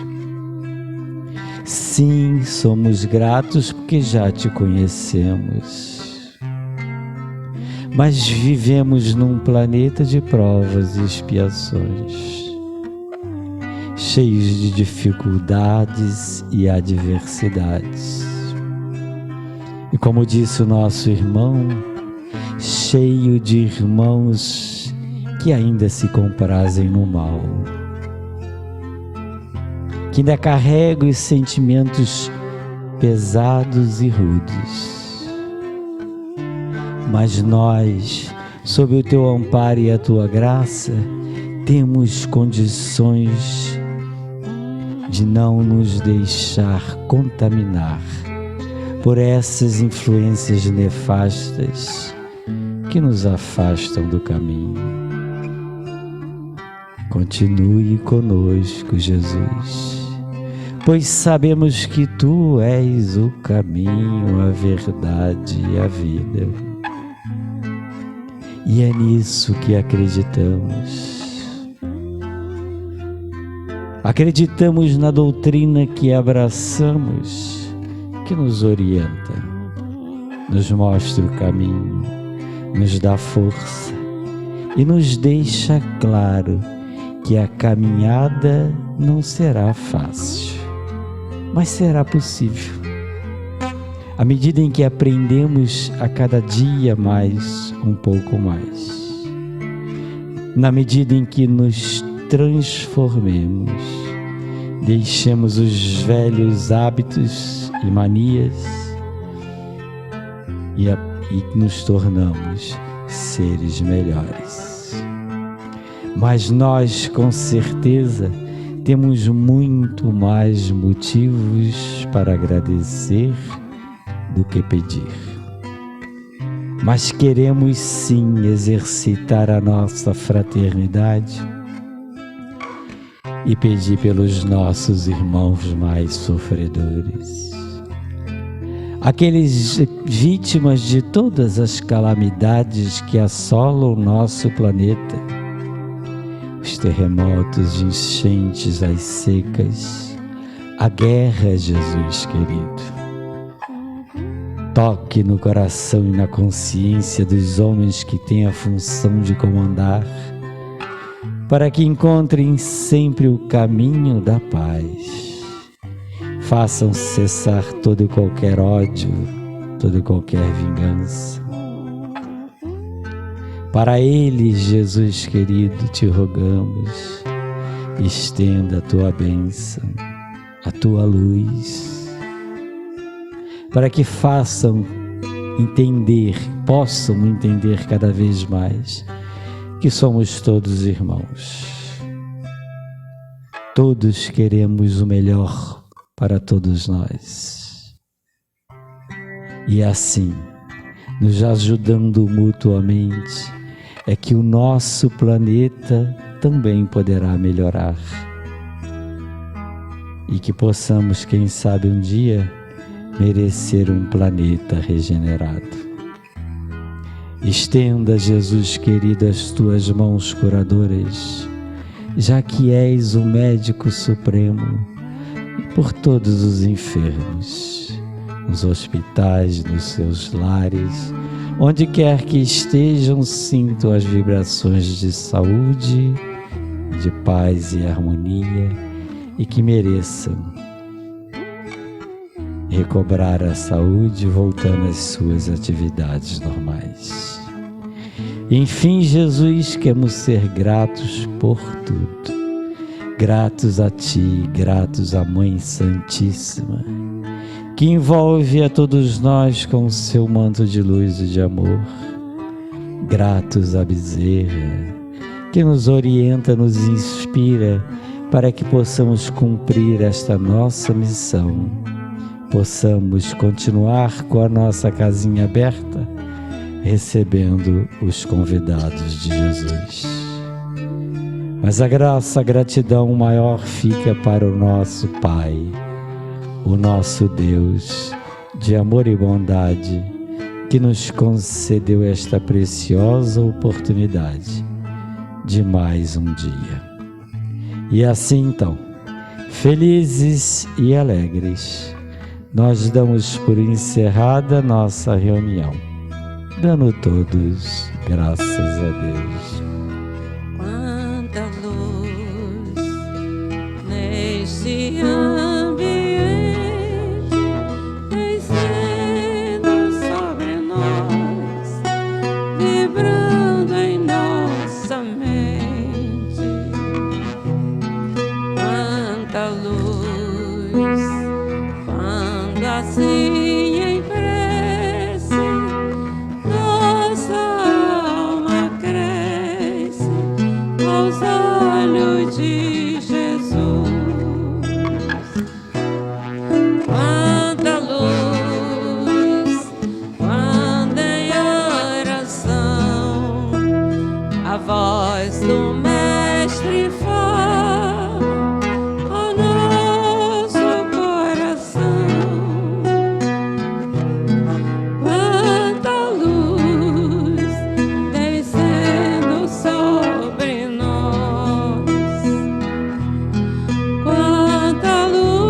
Sim, somos gratos porque já te conhecemos. Mas vivemos num planeta de provas e expiações, cheios de dificuldades e adversidades. E como disse o nosso irmão, cheio de irmãos que ainda se comprazem no mal, que ainda carregam os sentimentos pesados e rudes. Mas nós, sob o teu amparo e a tua graça, temos condições de não nos deixar contaminar por essas influências nefastas que nos afastam do caminho. Continue conosco, Jesus, pois sabemos que tu és o caminho, a verdade e a vida. E é nisso que acreditamos. Acreditamos na doutrina que abraçamos, que nos orienta, nos mostra o caminho, nos dá força e nos deixa claro que a caminhada não será fácil, mas será possível. À medida em que aprendemos a cada dia mais, um pouco mais, na medida em que nos transformemos, deixemos os velhos hábitos e manias e nos tornamos seres melhores. Mas nós, com certeza, temos muito mais motivos para agradecer do que pedir. Mas queremos sim exercitar a nossa fraternidade e pedir pelos nossos irmãos mais sofredores, aqueles vítimas de todas as calamidades que assolam o nosso planeta, os terremotos, enchentes, as secas, a guerra, Jesus querido. Toque no coração e na consciência dos homens que têm a função de comandar, para que encontrem sempre o caminho da paz. Façam cessar todo e qualquer ódio, toda e qualquer vingança. Para eles, Jesus querido, te rogamos, estenda a tua bênção, a tua luz, para que possam entender cada vez mais que somos todos irmãos. Todos queremos o melhor para todos nós. E assim, nos ajudando mutuamente, é que o nosso planeta também poderá melhorar. E que possamos, quem sabe um dia, merecer um planeta regenerado. Estenda, Jesus querido, as tuas mãos curadoras, já que és o médico supremo, por todos os enfermos, nos hospitais, nos seus lares, onde quer que estejam, sintam as vibrações de saúde, de paz e harmonia, e que mereçam recobrar a saúde, voltando às suas atividades normais. Enfim, Jesus, queremos ser gratos por tudo. Gratos a Ti, gratos à Mãe Santíssima, que envolve a todos nós com o seu manto de luz e de amor. Gratos à Bezerra, que nos orienta, nos inspira, para que possamos cumprir esta nossa missão, possamos continuar com a nossa casinha aberta, recebendo os convidados de Jesus. Mas a graça, a gratidão maior fica para o nosso Pai, o nosso Deus de amor e bondade, que nos concedeu esta preciosa oportunidade de mais um dia. E assim então, felizes e alegres, nós damos por encerrada nossa reunião, dando todos graças a Deus. Quanta luz neste ambiente, descendo sobre nós, vibrando em nossa mente. Quanta luz, quando assim em prece nossa alma cresce aos olhos de Jesus. Quanta luz, quando em oração a voz do Mestre fala ao nosso coração. Quanta luz descendo sobre nós. Quanta luz,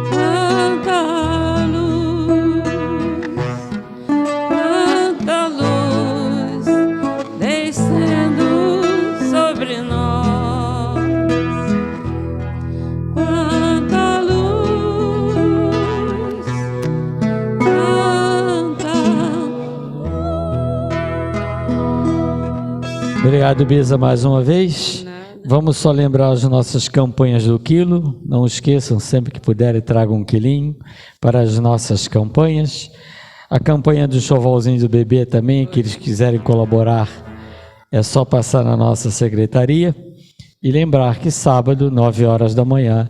quanta luz, quanta luz descendo sobre nós. Quanta luz, quanta Obrigado, Bisa, mais uma vez. Vamos só lembrar as nossas campanhas do quilo. Não esqueçam, sempre que puderem, tragam um quilinho para as nossas campanhas. A campanha do chovalzinho do bebê também, que eles quiserem colaborar, é só passar na nossa secretaria. E lembrar que sábado, 9 horas da manhã,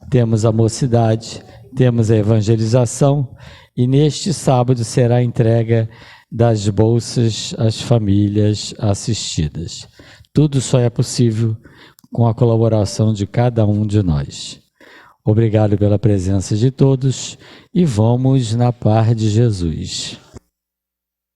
temos a mocidade, temos a evangelização, e neste sábado será a entrega das bolsas às famílias assistidas. Tudo só é possível com a colaboração de cada um de nós. Obrigado pela presença de todos e vamos na paz de Jesus.